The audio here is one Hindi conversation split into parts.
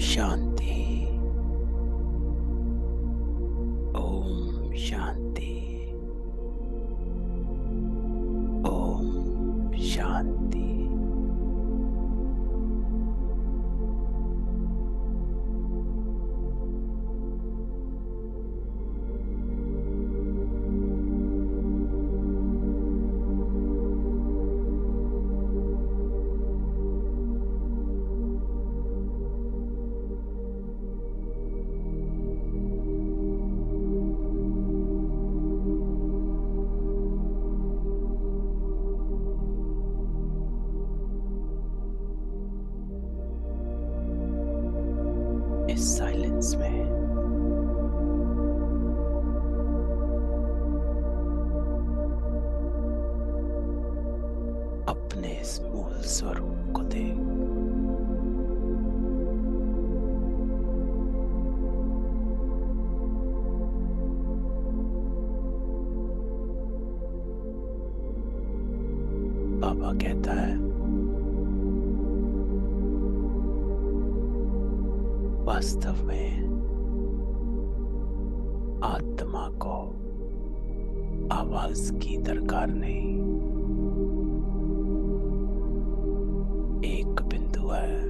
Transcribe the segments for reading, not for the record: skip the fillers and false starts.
शांति। ओम शांति। ओम शांति। इस साइलेंस में अपने इस मूल स्वरूप को देख। बाबा कहता है, वास्तव में आत्मा को आवाज की दरकार नहीं, एक बिंदु है।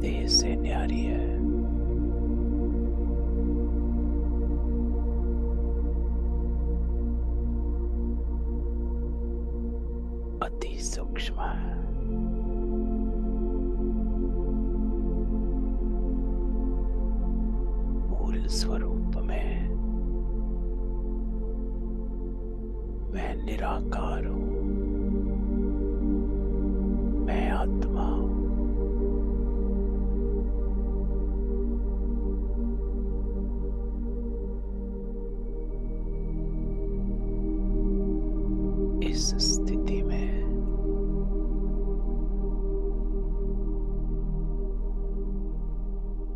देह से न्यारी है। अति सूक्ष्म है। मूल स्वरूप में मैं निराकार हूं। मैं आत्मा हूं। इस स्थिति में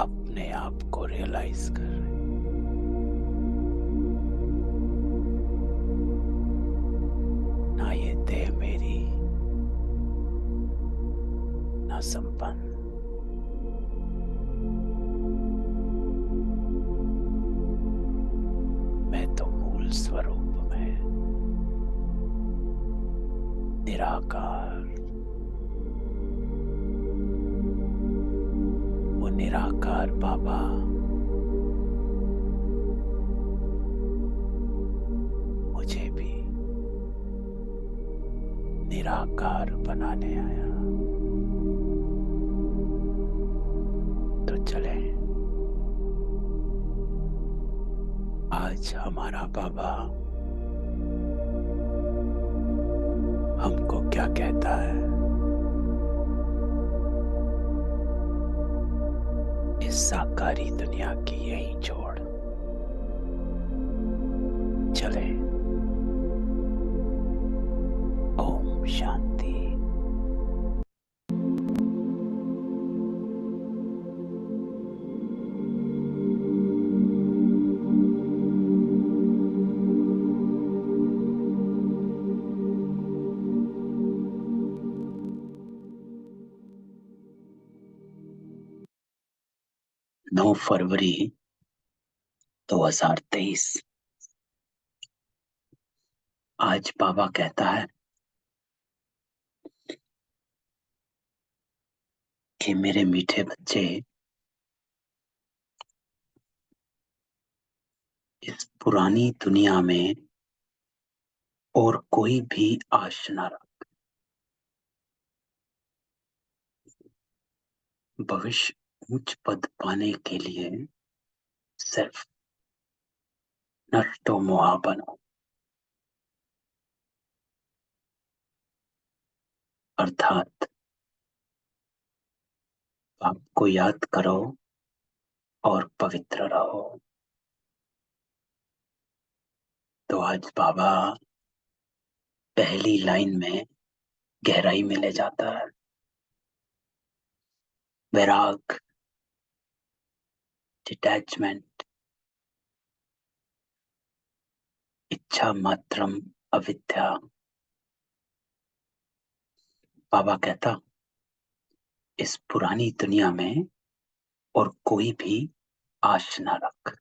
अपने आप को रियलाइज कर रहे हैं। ना ये देह मेरी, ना संपन्न। मैं तो मूल स्वरूप में निराकार। वो निराकार बाबा मुझे भी निराकार बनाने आया। तो चले, आज हमारा बाबा हमको क्या कहता है। इस साकारी दुनिया की यही छोड़ चले। ओम शांति। नौ फरवरी 2023। आज बाबा कहता है कि मेरे मीठे बच्चे, इस पुरानी दुनिया में और कोई भी आश न रख। भविष्य उच्च पद पाने के लिए सिर्फ नष्टो मोहा बनो, अर्थात आपको याद करो और पवित्र रहो। तो आज बाबा पहली लाइन में गहराई में ले जाता है। वैराग, डिटैचमेंट, इच्छा मात्रम अविद्या, बाबा कहता, इस पुरानी दुनिया में और कोई भी आश ना रख।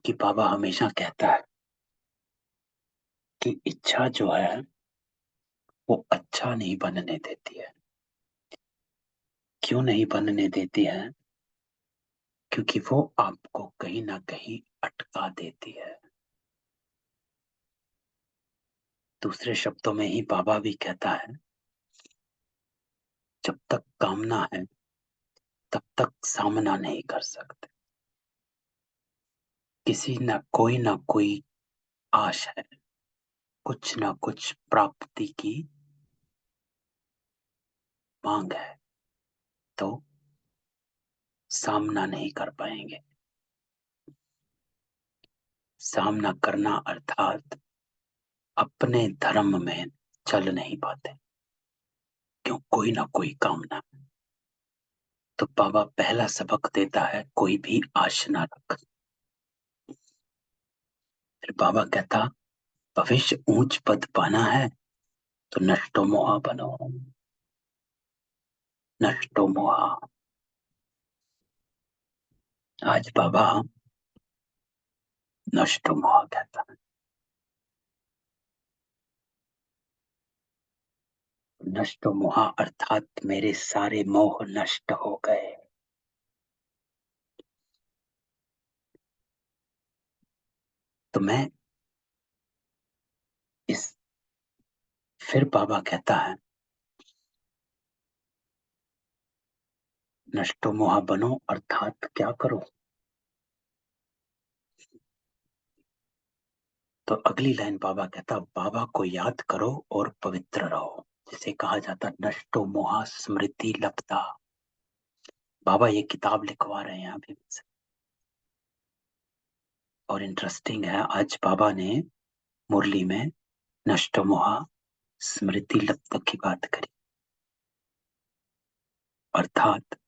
कि बाबा हमेशा कहता है कि इच्छा जो है वो अच्छा नहीं बनने देती है। क्यों नहीं बनने देती है? क्योंकि वो आपको कहीं ना कहीं अटका देती है। दूसरे शब्दों में ही बाबा भी कहता है, जब तक कामना है तब तक सामना नहीं कर सकते। किसी ना कोई आश है, कुछ ना कुछ प्राप्ति की मांग है, तो सामना नहीं कर पाएंगे। सामना करना अर्थात अपने धर्म में चल नहीं पाते, क्यों? कोई ना कोई कामना। तो बाबा पहला सबक देता है, कोई भी आश ना रख। फिर बाबा कहता, भविष्य ऊंच पद पाना है तो नष्टो मोहा बनो। नष्टो मोहा। आज बाबा नष्टो मोहा कहता है। नष्टो मोहा अर्थात मेरे सारे मोह नष्ट हो गए। तो मैं इस फिर बाबा कहता है, नष्टो मोहा बनो अर्थात क्या करो? तो अगली लाइन बाबा कहता, बाबा को याद करो और पवित्र रहो। जिसे कहा जाता नष्टो मोहा स्मृति लब्धा। बाबा ये किताब लिखवा रहे हैं अभी से। और इंटरेस्टिंग है, आज बाबा ने मुरली में नष्टो मोहा स्मृति लब्ध की बात करी। अर्थात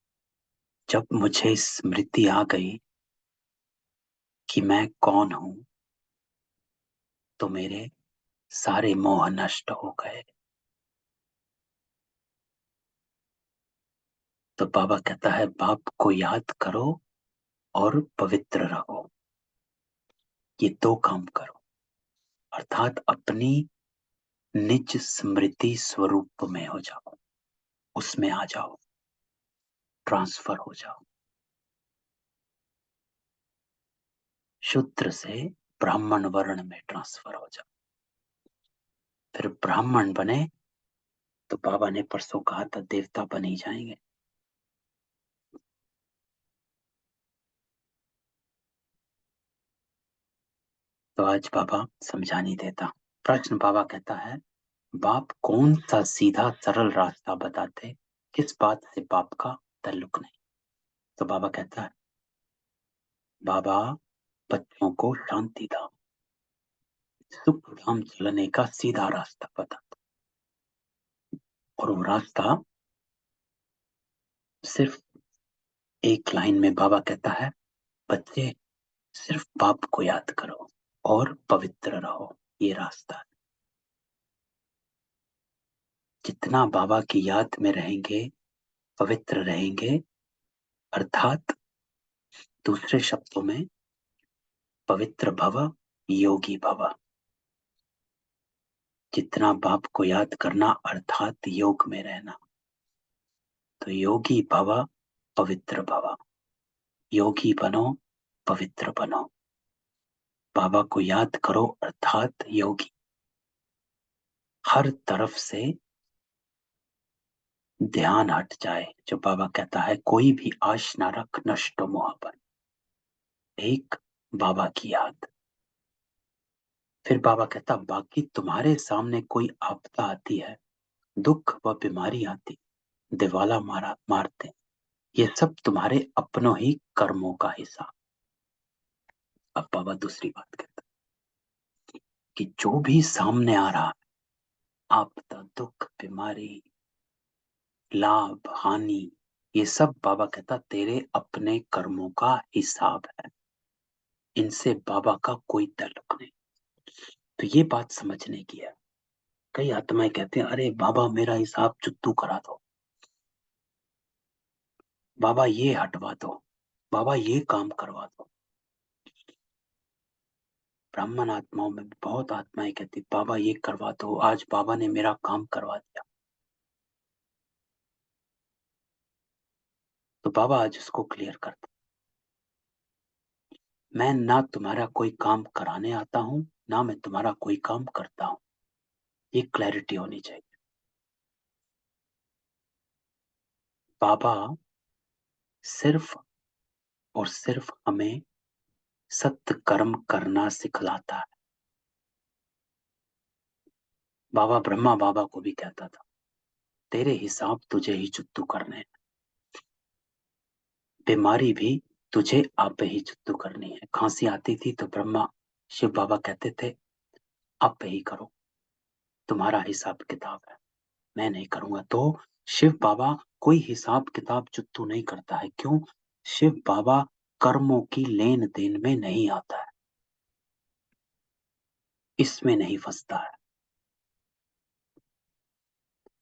जब मुझे स्मृति आ गई कि मैं कौन हूं, तो मेरे सारे मोह नष्ट हो गए। तो बाबा कहता है, बाप को याद करो और पवित्र रहो। ये दो काम करो। अर्थात अपनी निज स्मृति स्वरूप में हो जाओ, उसमें आ जाओ, ट्रांसफर हो जाओ। शूद्र से ब्राह्मण वर्ण में ट्रांसफर हो जाओ। फिर ब्राह्मण बने तो बाबा ने परसों कहा था, देवता बन ही जाएंगे। तो आज बाबा समझा नहीं देता। प्रश्न बाबा कहता है, बाप कौन सा सीधा सरल रास्ता बताते, किस बात से बाप का ताल्लुक नहीं? तो बाबा कहता है, बाबा बच्चों को शांति धाम, सुख धाम चलने का सीधा रास्ता बताता। और वो रास्ता सिर्फ एक लाइन में बाबा कहता है, बच्चे सिर्फ बाप को याद करो और पवित्र रहो। ये रास्ता है। जितना बाबा की याद में रहेंगे, पवित्र रहेंगे, अर्थात दूसरे शब्दों में पवित्र भव, योगी भव। जितना बाप को याद करना अर्थात योग में रहना। तो योगी भव, पवित्र भव। योगी बनो, पवित्र बनो। बाबा को याद करो अर्थात योगी। हर तरफ से ध्यान हट जाए। जो बाबा कहता है, कोई भी आश ना रख, नष्टो मोह बन। एक बाबा की याद। फिर बाबा कहता, बाकी तुम्हारे सामने कोई आपदा आती है, दुख व बीमारी आती, दिवाला मारते, ये सब तुम्हारे अपनों ही कर्मों का हिसाब। अब बाबा दूसरी बात कहता कि जो भी सामने आ रहा है, आपदा, दुख, बीमारी, लाभ, हानि, ये सब बाबा कहता तेरे अपने कर्मों का हिसाब है। इनसे बाबा का कोई ताल्लुक नहीं। तो ये बात समझने की है। कई आत्माएं कहते हैं, अरे बाबा मेरा हिसाब चुत्तू करा दो, बाबा ये हटवा दो, बाबा ये काम करवा दो। ब्राह्मण आत्माओं में भी बहुत आत्माएं कहती, बाबा ये करवा दो, आज बाबा ने मेरा काम करवा दिया। तो बाबा आज इसको क्लियर कर दो, मैं ना तुम्हारा कोई काम कराने आता हूं, ना मैं तुम्हारा कोई काम करता हूं। ये क्लैरिटी होनी चाहिए। बाबा सिर्फ और सिर्फ हमें सत्य कर्म करना सिखलाता है। बाबा ब्रह्मा बाबा को भी कहता था, तेरे हिसाब तुझे ही चुत्तू करने हैं, बीमारी भी तुझे आप ही चुत्तू करनी है। खांसी आती थी तो ब्रह्मा शिव बाबा कहते थे, आप ही करो, तुम्हारा हिसाब किताब है, मैं नहीं करूंगा। तो शिव बाबा कोई हिसाब किताब चुत्तू नहीं करता है। क्यों? शिव बाबा कर्मों की लेन देन में नहीं आता है, इसमें नहीं फंसता है।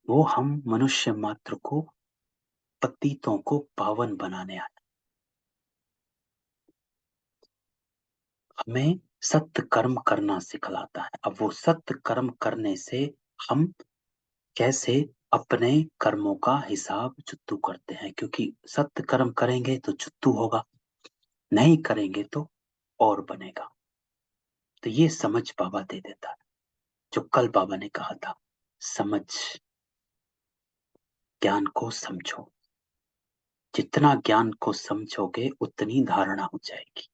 वो हम मनुष्य मात्र को, पतितों को पावन बनाने आया। हमें सत्य कर्म करना सिखलाता है। अब वो सत्य कर्म करने से हम कैसे अपने कर्मों का हिसाब चुत्तू करते हैं, क्योंकि सत्य कर्म करेंगे तो चुत्तू होगा, नहीं करेंगे तो और बनेगा। तो ये समझ बाबा दे देता है, जो कल बाबा ने कहा था, समझ, ज्ञान को समझो। जितना ज्ञान को समझोगे उतनी धारणा हो जाएगी।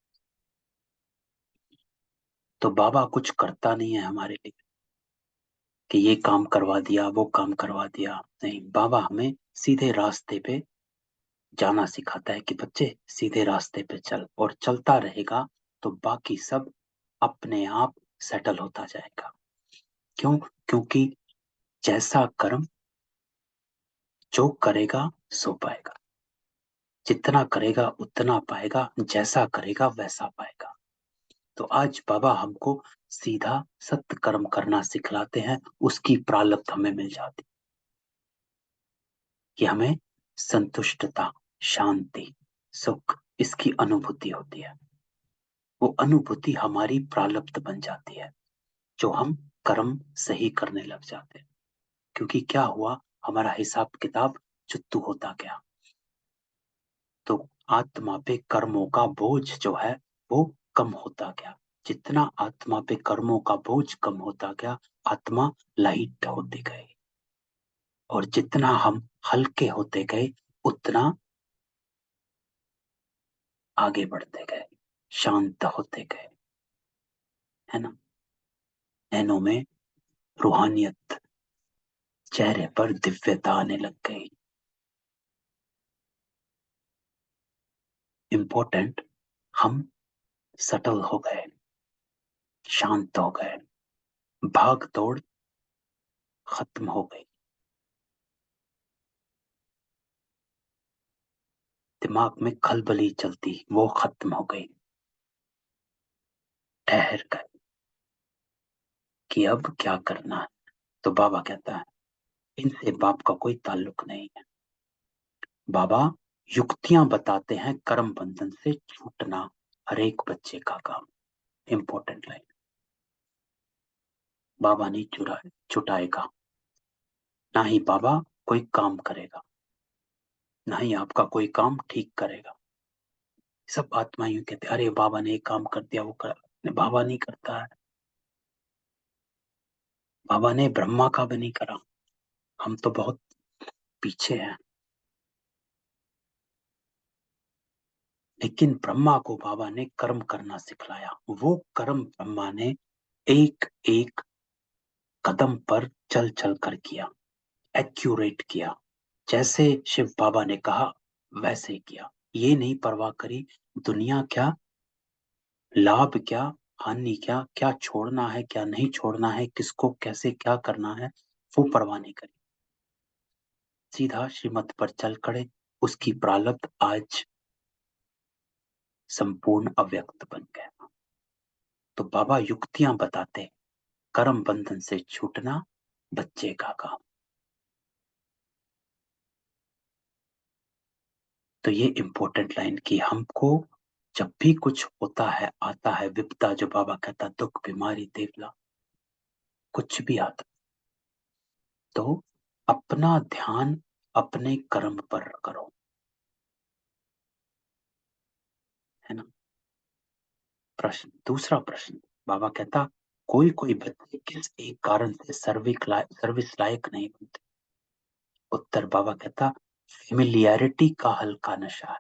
तो बाबा कुछ करता नहीं है हमारे लिए कि ये काम करवा दिया, वो काम करवा दिया। नहीं, बाबा हमें सीधे रास्ते पे जाना सिखाता है कि बच्चे सीधे रास्ते पे चल, और चलता रहेगा तो बाकी सब अपने आप सेटल होता जाएगा। क्यों? क्योंकि जैसा कर्म जो करेगा सो पाएगा, जितना करेगा उतना पाएगा, जैसा करेगा वैसा पाएगा। तो आज बाबा हमको सीधा सत्य कर्म करना सिखलाते हैं, उसकी प्रालब्ध हमें मिल जाती कि हमें संतुष्टता, शांति, सुख, इसकी अनुभूति होती है। वो अनुभूति हमारी प्रालब्ध बन जाती है, जो हम कर्म सही करने लग जाते हैं। क्योंकि क्या हुआ, हमारा हिसाब किताब चुत्तू होता गया। तो आत्मा पे कर्मों का बोझ जो है वो कम होता गया। जितना आत्मा पे कर्मों का बोझ कम होता गया, आत्मा लाइट होती गई। और जितना हम हल्के होते गए, उतना आगे बढ़ते गए, शांत होते गए, है ना। नैनों में रूहानियत, चेहरे पर दिव्यता आने लग गई। इम्पोर्टेंट, हम सटल हो गए, शांत हो गए, भाग दौड़ खत्म हो गई, दिमाग में खलबली चलती वो खत्म हो गई, ठहर गए कि अब क्या करना है। तो बाबा कहता है, इनसे बाप का कोई ताल्लुक नहीं है। बाबा युक्तियां बताते हैं कर्म बंधन से छूटना, हर एक बच्चे का काम। इंपॉर्टेंट लाइन, बाबा नहीं छुटाएगा, ना ही बाबा कोई काम करेगा, ना ही आपका कोई काम ठीक करेगा। सब आत्मा यूं कहते, अरे बाबा ने एक काम कर दिया, वो कर। बाबा नहीं करता है। बाबा ने ब्रह्मा का भी नहीं करा, हम तो बहुत पीछे हैं। लेकिन ब्रह्मा को बाबा ने कर्म करना सिखलाया। वो कर्म ब्रह्मा ने एक एक कदम पर चल चल कर किया, एक्यूरेट किया। जैसे शिव बाबा ने कहा वैसे किया। ये नहीं परवाह करी दुनिया क्या, लाभ क्या, हानि क्या, क्या छोड़ना है क्या नहीं छोड़ना है, किसको कैसे क्या करना है, वो परवाह नहीं करी। सीधा श्रीमत पर चल खड़े। उसकी प्रालब्ध आज संपूर्ण अव्यक्त बन गया। तो बाबा युक्तियां बताते, कर्म बंधन से छूटना, बच्चे का काम। तो ये इंपॉर्टेंट लाइन कि हमको जब भी कुछ होता है, आता है विपदा, जो बाबा कहता दुख बीमारी देवला कुछ भी आता, तो अपना ध्यान अपने कर्म पर करो, है ना। प्रश्न, दूसरा प्रश्न, बाबा कहता कोई कोई बच्चे किस एक कारण से सर्विस लायक नहीं बनते। उत्तर, बाबा कहता फेमिलियरिटी का हल्का नशा है,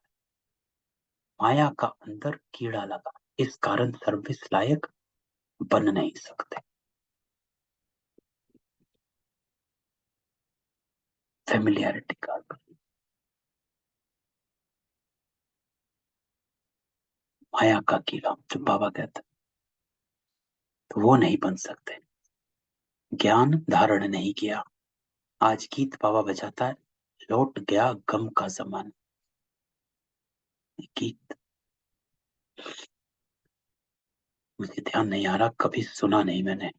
माया का अंदर कीड़ा लगा, इस कारण सर्विस लायक बन नहीं सकते। फेमिलियरिटी का माया का कीड़ा जो बाबा कहते, तो वो नहीं बन सकते। ज्ञान धारण नहीं किया। आज गीत बाबा बजाता है, लौट गया गम का जमाना। गीत मुझे ध्यान नहीं आ रहा, कभी सुना नहीं मैंने।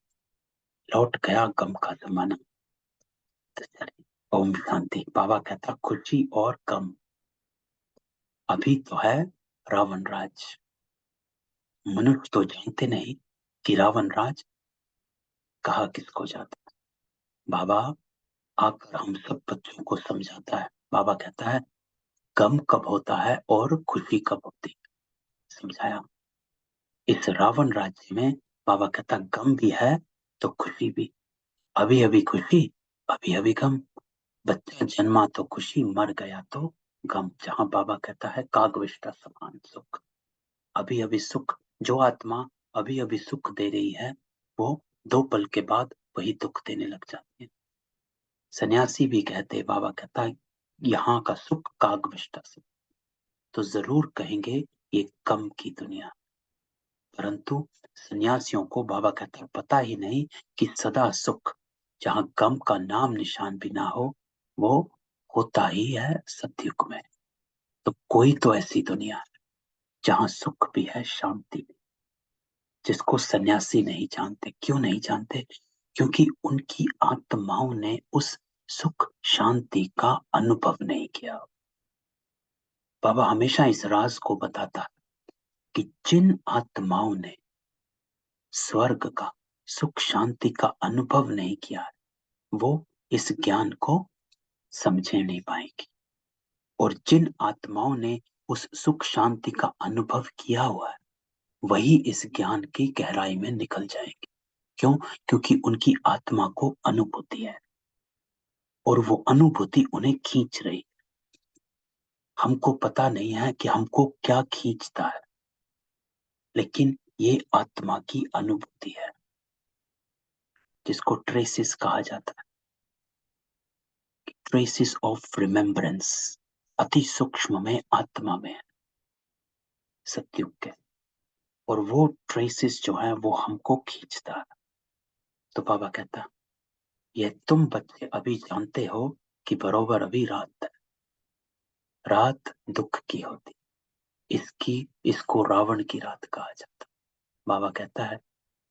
लौट गया गम का जमाना। तो चलिए, ओम शांति। बाबा कहता खुशी और गम अभी तो है रावण राज। मनुष्य तो जानते नहीं कि रावण राज कहा किसको जाता है। बाबा आकर हम सब बच्चों को समझाता है। बाबा कहता है गम कब होता है और खुशी कब होती है, समझाया। इस रावण राज्य में बाबा कहता गम भी है तो खुशी भी। अभी अभी खुशी, अभी अभी गम। बच्चा जन्मा तो खुशी, मर गया तो गम। जहां बाबा कहता है कागविष्टा समान सुख, अभी अभी सुख। जो आत्मा अभी अभी सुख दे रही है, वो 2 पल के बाद वही दुख देने लग जाती है। सन्यासी भी कहते, बाबा कहता है यहाँ का सुख कागविष्टा सुख, तो जरूर कहेंगे ये गम की दुनिया। परंतु सन्यासियों को बाबा कहता है पता ही नहीं कि सदा सुख, जहां गम का नाम निशान भी ना हो, वो होता ही है सतयुग में। तो कोई तो ऐसी दुनिया है जहां सुख भी है शांति भी, जिसको सन्यासी नहीं जानते। क्यों नहीं जानते? क्योंकि उनकी आत्माओं ने उस सुख शांति का अनुभव नहीं किया। बाबा हमेशा इस राज को बताता है कि जिन आत्माओं ने स्वर्ग का सुख शांति का अनुभव नहीं किया है, वो इस ज्ञान को समझे नहीं पाएगी। और जिन आत्माओं ने उस सुख शांति का अनुभव किया हुआ है, वही इस ज्ञान की गहराई में निकल जाएंगे। क्यों? क्योंकि उनकी आत्मा को अनुभूति है, और वो अनुभूति उन्हें खींच रही। हमको पता नहीं है कि हमको क्या खींचता है, लेकिन ये आत्मा की अनुभूति है, जिसको ट्रेसिस कहा जाता है। ट्रेसिस ऑफ रिमेम्बरेंस, अति सूक्ष्म में आत्मा में है सत्युग के। और वो ट्रेसिस जो है वो हमको खींचता है। तो बाबा कहता है ये तुम बच्चे अभी जानते हो कि बरोबर अभी रात है। रात दुख की होती, इसकी इसको रावण की रात कहा जाता। बाबा कहता है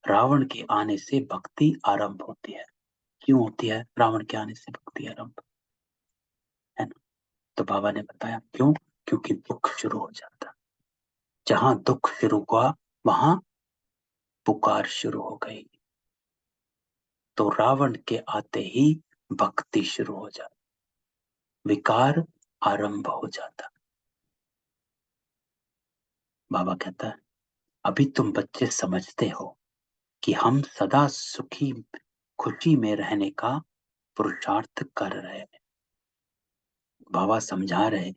रावण के आने से भक्ति आरंभ होती है। क्यों होती है रावण के आने से भक्ति आरंभ, है ना। तो बाबा ने बताया क्यों, क्योंकि दुख शुरू हो जाता। जहां दुख शुरू हुआ वहां पुकार शुरू हो गई। तो रावण के आते ही भक्ति शुरू हो जाती, विकार आरंभ हो जाता। बाबा कहता है अभी तुम बच्चे समझते हो कि हम सदा सुखी खुशी में रहने का पुरुषार्थ कर रहे हैं। बाबा समझा रहे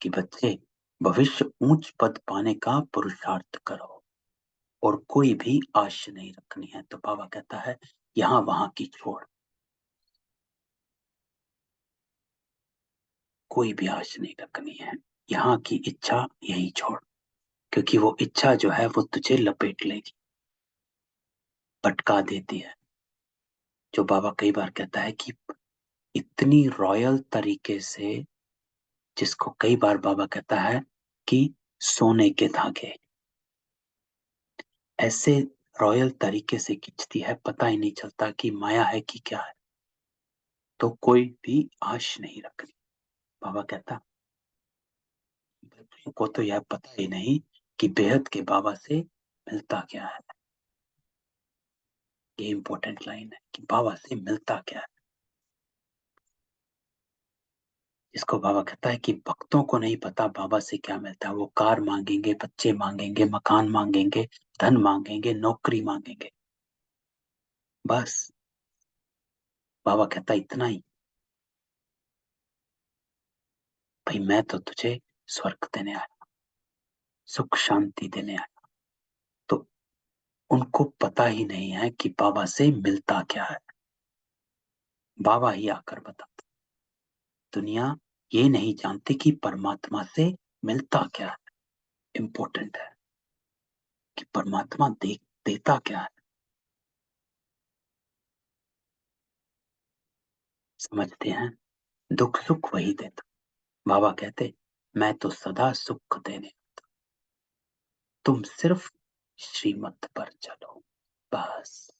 कि बच्चे भविष्य ऊंच पद पाने का पुरुषार्थ करो, और कोई भी आश नहीं रखनी है। तो बाबा कहता है यहाँ वहां की छोड़, कोई भी आश नहीं रखनी है। यहाँ की इच्छा यही छोड़, क्योंकि वो इच्छा जो है वो तुझे लपेट लेगी, भटका देती है। जो बाबा कई बार कहता है कि इतनी रॉयल तरीके से, जिसको कई बार बाबा कहता है कि सोने के धागे ऐसे रॉयल तरीके से खींचती है, पता ही नहीं चलता कि माया है कि क्या है। तो कोई भी आश नहीं रखनी। बाबा कहता बच्चों को तो यह पता ही नहीं कि बेहद के बाबा से मिलता क्या है। ये इंपॉर्टेंट लाइन है कि बाबा से मिलता क्या है। इसको बाबा कहता है कि भक्तों को नहीं पता बाबा से क्या मिलता है। वो कार मांगेंगे, बच्चे मांगेंगे, मकान मांगेंगे, धन मांगेंगे, नौकरी मांगेंगे, बस। बाबा कहता है इतना ही, भाई मैं तो तुझे स्वर्ग देने आया, सुख शांति देने आया। तो उनको पता ही नहीं है कि बाबा से मिलता क्या है। बाबा ही आकर बताते। दुनिया ये नहीं जानती कि परमात्मा से मिलता क्या है। इंपॉर्टेंट है कि परमात्मा देता क्या है। समझते हैं? दुख सुख वही देता। बाबा कहते मैं तो सदा सुख देने, तुम सिर्फ श्रीमत पर चलो, बस।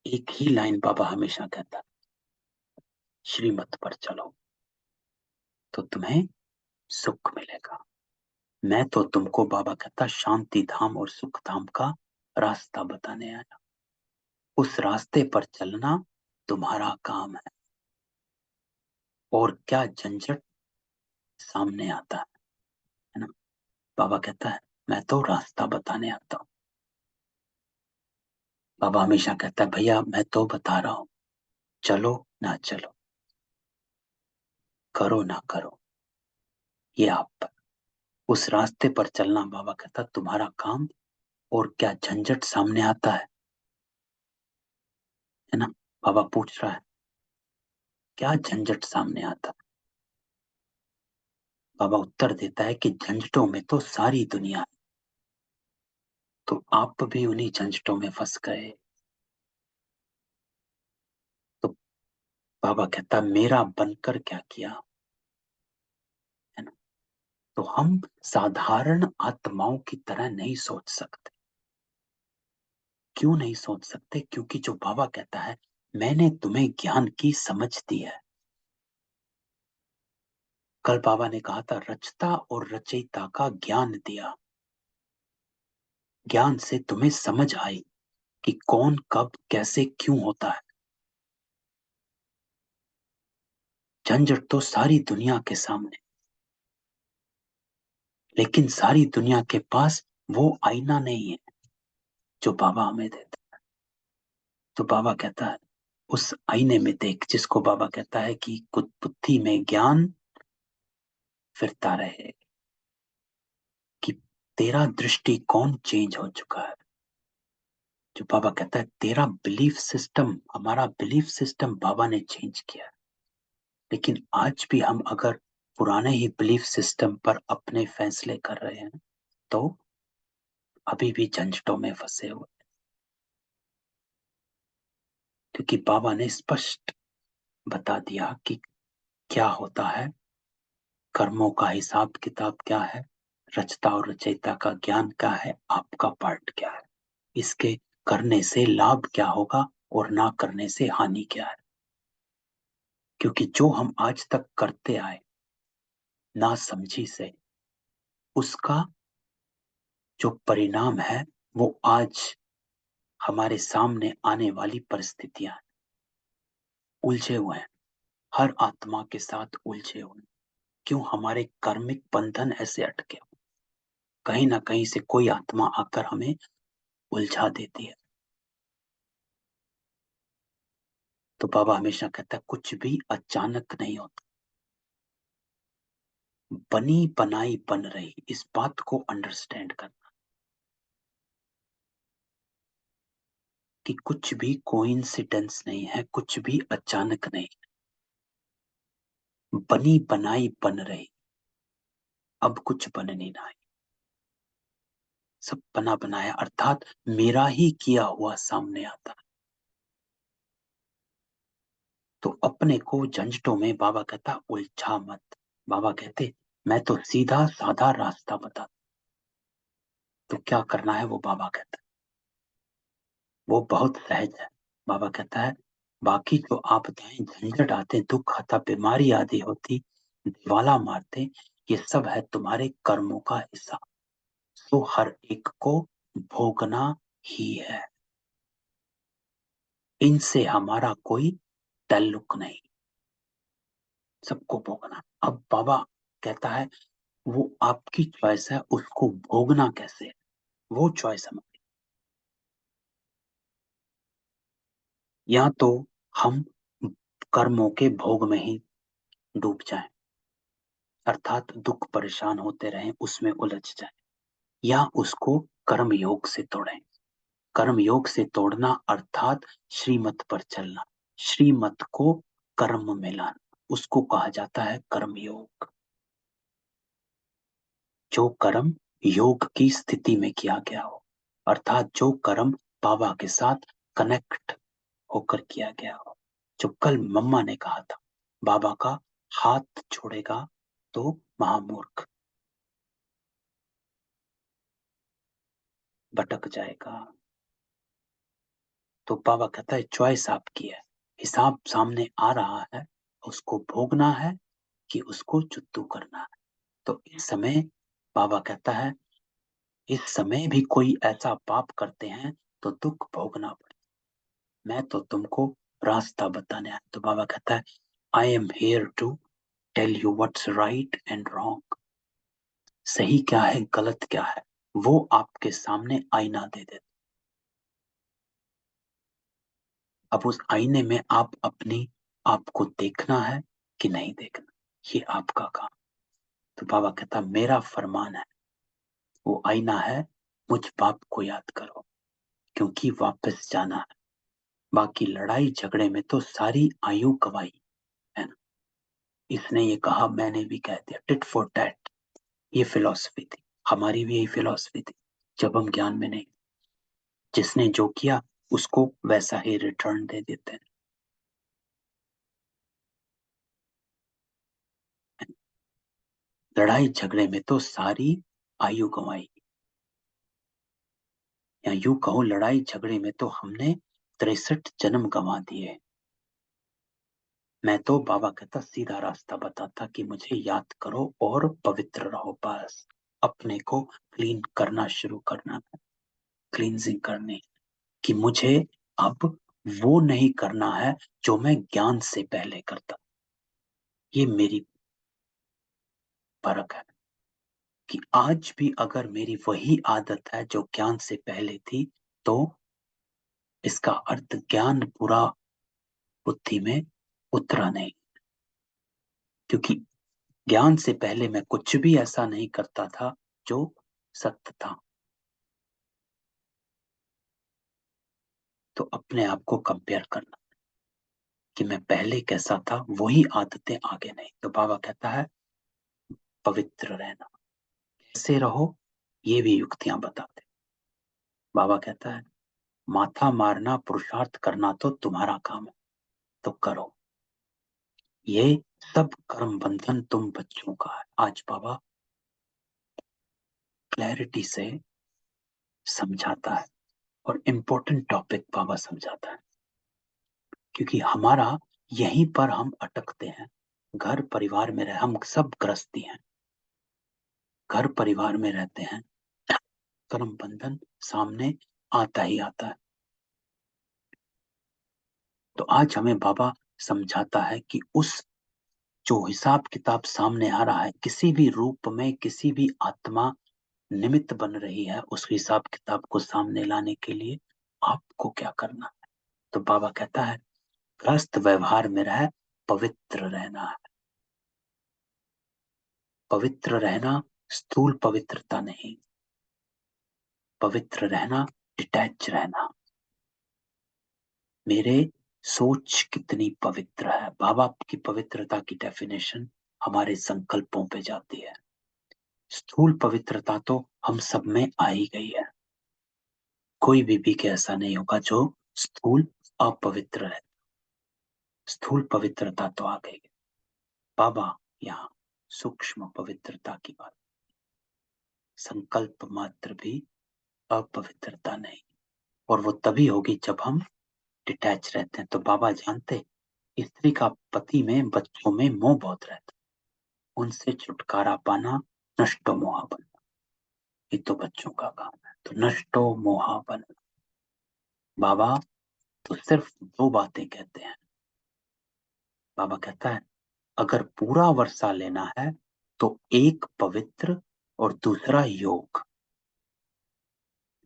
एक ही लाइन बाबा हमेशा कहता, श्रीमत पर चलो तो तुम्हें सुख मिलेगा। मैं तो तुमको, बाबा कहता, शांति धाम और सुख धाम का रास्ता बताने आया। उस रास्ते पर चलना तुम्हारा काम है। और क्या झंझट सामने आता है ना। बाबा कहता है मैं तो रास्ता बताने आता हूँ। बाबा हमेशा कहता है भैया मैं तो बता रहा हूँ, चलो ना चलो, करो ना करो, ये आप पर। उस रास्ते पर चलना, बाबा कहता, तुम्हारा काम। और क्या झंझट सामने आता है ना। बाबा पूछ रहा है क्या झंझट सामने आता। बाबा उत्तर देता है कि झंझटों में तो सारी दुनिया है, तो आप भी उन्हीं झंझटों में फंस गए। तो बाबा कहता मेरा बनकर क्या किया, है ना। तो हम साधारण आत्माओं की तरह नहीं सोच सकते। क्यों नहीं सोच सकते? क्योंकि जो बाबा कहता है मैंने तुम्हें ज्ञान की समझ दी है। कल बाबा ने कहा था रचता और रचयिता का ज्ञान दिया। ज्ञान से तुम्हें समझ आई कि कौन कब कैसे क्यों होता है। झंझट तो सारी दुनिया के सामने, लेकिन सारी दुनिया के पास वो आईना नहीं है जो बाबा हमें देता। तो बाबा कहता है उस आईने में देख, जिसको बाबा कहता है कि कुछ बुद्धि में ज्ञान फिरता रहे, कि तेरा दृष्टिकोण चेंज हो चुका है। जो बाबा कहता है तेरा बिलीफ सिस्टम, हमारा बिलीफ सिस्टम बाबा ने चेंज किया है। लेकिन आज भी हम अगर पुराने ही बिलीफ सिस्टम पर अपने फैसले कर रहे हैं तो अभी भी झंझटों में फंसे हुए। क्योंकि बाबा ने स्पष्ट बता दिया कि क्या होता है, कर्मों का हिसाब किताब क्या है, रचता और रचयिता का ज्ञान क्या है, आपका पार्ट क्या है, इसके करने से लाभ क्या होगा और ना करने से हानि क्या है। क्योंकि जो हम आज तक करते आए ना समझी से, उसका जो परिणाम है वो आज हमारे सामने आने वाली परिस्थितियां उलझे हुए हैं। हर आत्मा के साथ उलझे हुए हैं। क्यों? हमारे कर्मिक बंधन ऐसे अटके हुए। कहीं ना कहीं से कोई आत्मा आकर हमें उलझा देती है। तो बाबा हमेशा कहता है कुछ भी अचानक नहीं होता। बनी बनाई बन रही, इस बात को अंडरस्टैंड करना कि कुछ भी कोइंसिडेंस नहीं है, कुछ भी अचानक नहीं। बनी बनाई बन रही, अब कुछ बननी ना है। सब बना बनाया अर्थात मेरा ही किया हुआ सामने आता है। तो अपने को झंझटों में बाबा कहता उलझा मत। बाबा कहते मैं तो सीधा साधा रास्ता बता, तो क्या करना है वो बाबा कहता है। वो बहुत सहज है। बाबा कहता है बाकी जो आपदाएं, झंझट आते, दुख आता, बीमारी आदि होती, दिवाला मारते, ये सब है तुम्हारे कर्मों का हिस्सा। तो हर एक को भोगना ही है, इनसे हमारा कोई ताल्लुक नहीं, सबको भोगना। अब बाबा कहता है वो आपकी चॉइस है, उसको भोगना कैसे है, वो चॉइस हमारी। या तो हम कर्मों के भोग में ही डूब जाएं, अर्थात दुख परेशान होते रहें, उसमें उलझ जाएं, या उसको कर्म योग से तोड़ें। कर्म योग से तोड़ना अर्थात श्रीमत पर चलना, श्रीमत को कर्म में लाना, उसको कहा जाता है कर्म योग। जो कर्म योग की स्थिति में किया गया हो, अर्थात जो कर्म बाबा के साथ कनेक्ट होकर किया गया हो। जो कल मम्मा ने कहा था, बाबा का हाथ छोड़ेगा तो महामूर्ख भटक जाएगा। तो बाबा कहता है चॉइस आपकी है, हिसाब सामने आ रहा है, उसको भोगना है कि उसको चुत्तू करना है। तो इस समय बाबा कहता है इस समय भी कोई ऐसा पाप करते हैं तो दुख भोगना पड़े, मैं तो तुमको रास्ता बताने आया। तो बाबा कहता है I am here to tell you what's right and wrong, सही क्या है गलत क्या है, वो आपके सामने आईना दे देता। अब उस आईने में आप अपनी आपको देखना है कि नहीं देखना, ये आपका काम। तो बाबा कहता मेरा फरमान है, वो आईना है, मुझ बाप को याद करो, क्योंकि वापस जाना है। बाकी लड़ाई झगड़े में तो सारी आयु गवाई है ना। इसने ये कहा, मैंने भी कह दिया, टिट फॉर टैट। ये फिलॉसफी थी, हमारी भी यही फिलॉसफी थी जब हम ज्ञान में नहीं। जिसने जो किया उसको वैसा ही रिटर्न दे देते हैं। लड़ाई झगड़े में तो सारी आयु गंवाई, या यूं कहो लड़ाई झगड़े में तो हमने 63 जन्म गंवा दिए। मैं तो बाबा कहता सीधा रास्ता बताता कि मुझे याद करो और पवित्र रहो, बस अपने को क्लीन करना शुरू करना है, क्लींजिंग करनी, कि मुझे अब वो नहीं करना है जो मैं ज्ञान से पहले करता। ये मेरी फर्क है कि आज भी अगर मेरी वही आदत है जो ज्ञान से पहले थी, तो इसका अर्थ ज्ञान पूरा बुद्धि में उतरा नहीं, क्योंकि ज्ञान से पहले मैं कुछ भी ऐसा नहीं करता था जो सत्य था। तो अपने आप को कंपेयर करना कि मैं पहले कैसा था, वही आदतें आगे नहीं। तो बाबा कहता है पवित्र रहना, कैसे रहो, ये भी युक्तियां बताते। बाबा कहता है माथा मारना पुरुषार्थ करना तो तुम्हारा काम है, तो करो। ये सब कर्म बंधन तुम बच्चों का है। आज बाबा क्लैरिटी से समझाता है, और इम्पोर्टेंट टॉपिक बाबा समझाता है, क्योंकि हमारा यहीं पर हम अटकते हैं। घर परिवार में रह, हम सब गृहस्थी हैं, घर परिवार में रहते हैं, कर्म बंधन सामने आता ही आता है। तो आज हमें बाबा समझाता है कि उस जो हिसाब किताब सामने आ रहा है, किसी भी रूप में किसी भी आत्मा निमित्त बन रही है, उस हिसाब किताब को सामने लाने के लिए आपको क्या करना है। तो बाबा कहता है गृहस्थ व्यवहार में रह, पवित्र रहना है। पवित्र रहना स्थूल पवित्रता नहीं, पवित्र रहना डिटैच रहना। मेरे सोच कितनी पवित्र है, बाबा की पवित्रता की डेफिनेशन हमारे संकल्पों पे जाती है। स्थूल पवित्रता तो हम सब में आ ही गई है, कोई भी के ऐसा नहीं होगा जो स्थूल अपवित्र है। स्थूल पवित्रता तो आ गई है। बाबा यहाँ सूक्ष्म पवित्रता की बात, संकल्प मात्र भी अपवित्रता नहीं, और वो तभी होगी जब हम डिटैच रहते हैं। तो बाबा जानते स्त्री का पति में, बच्चों में मोह बहुत रहता है, उनसे छुटकारा पाना, नष्टो मोहा बनना, ये तो बच्चों का काम है। तो नष्टो मोहा बनना, बाबा तो सिर्फ दो बातें कहते हैं। बाबा कहता है अगर पूरा वर्षा लेना है तो एक पवित्र और दूसरा योग।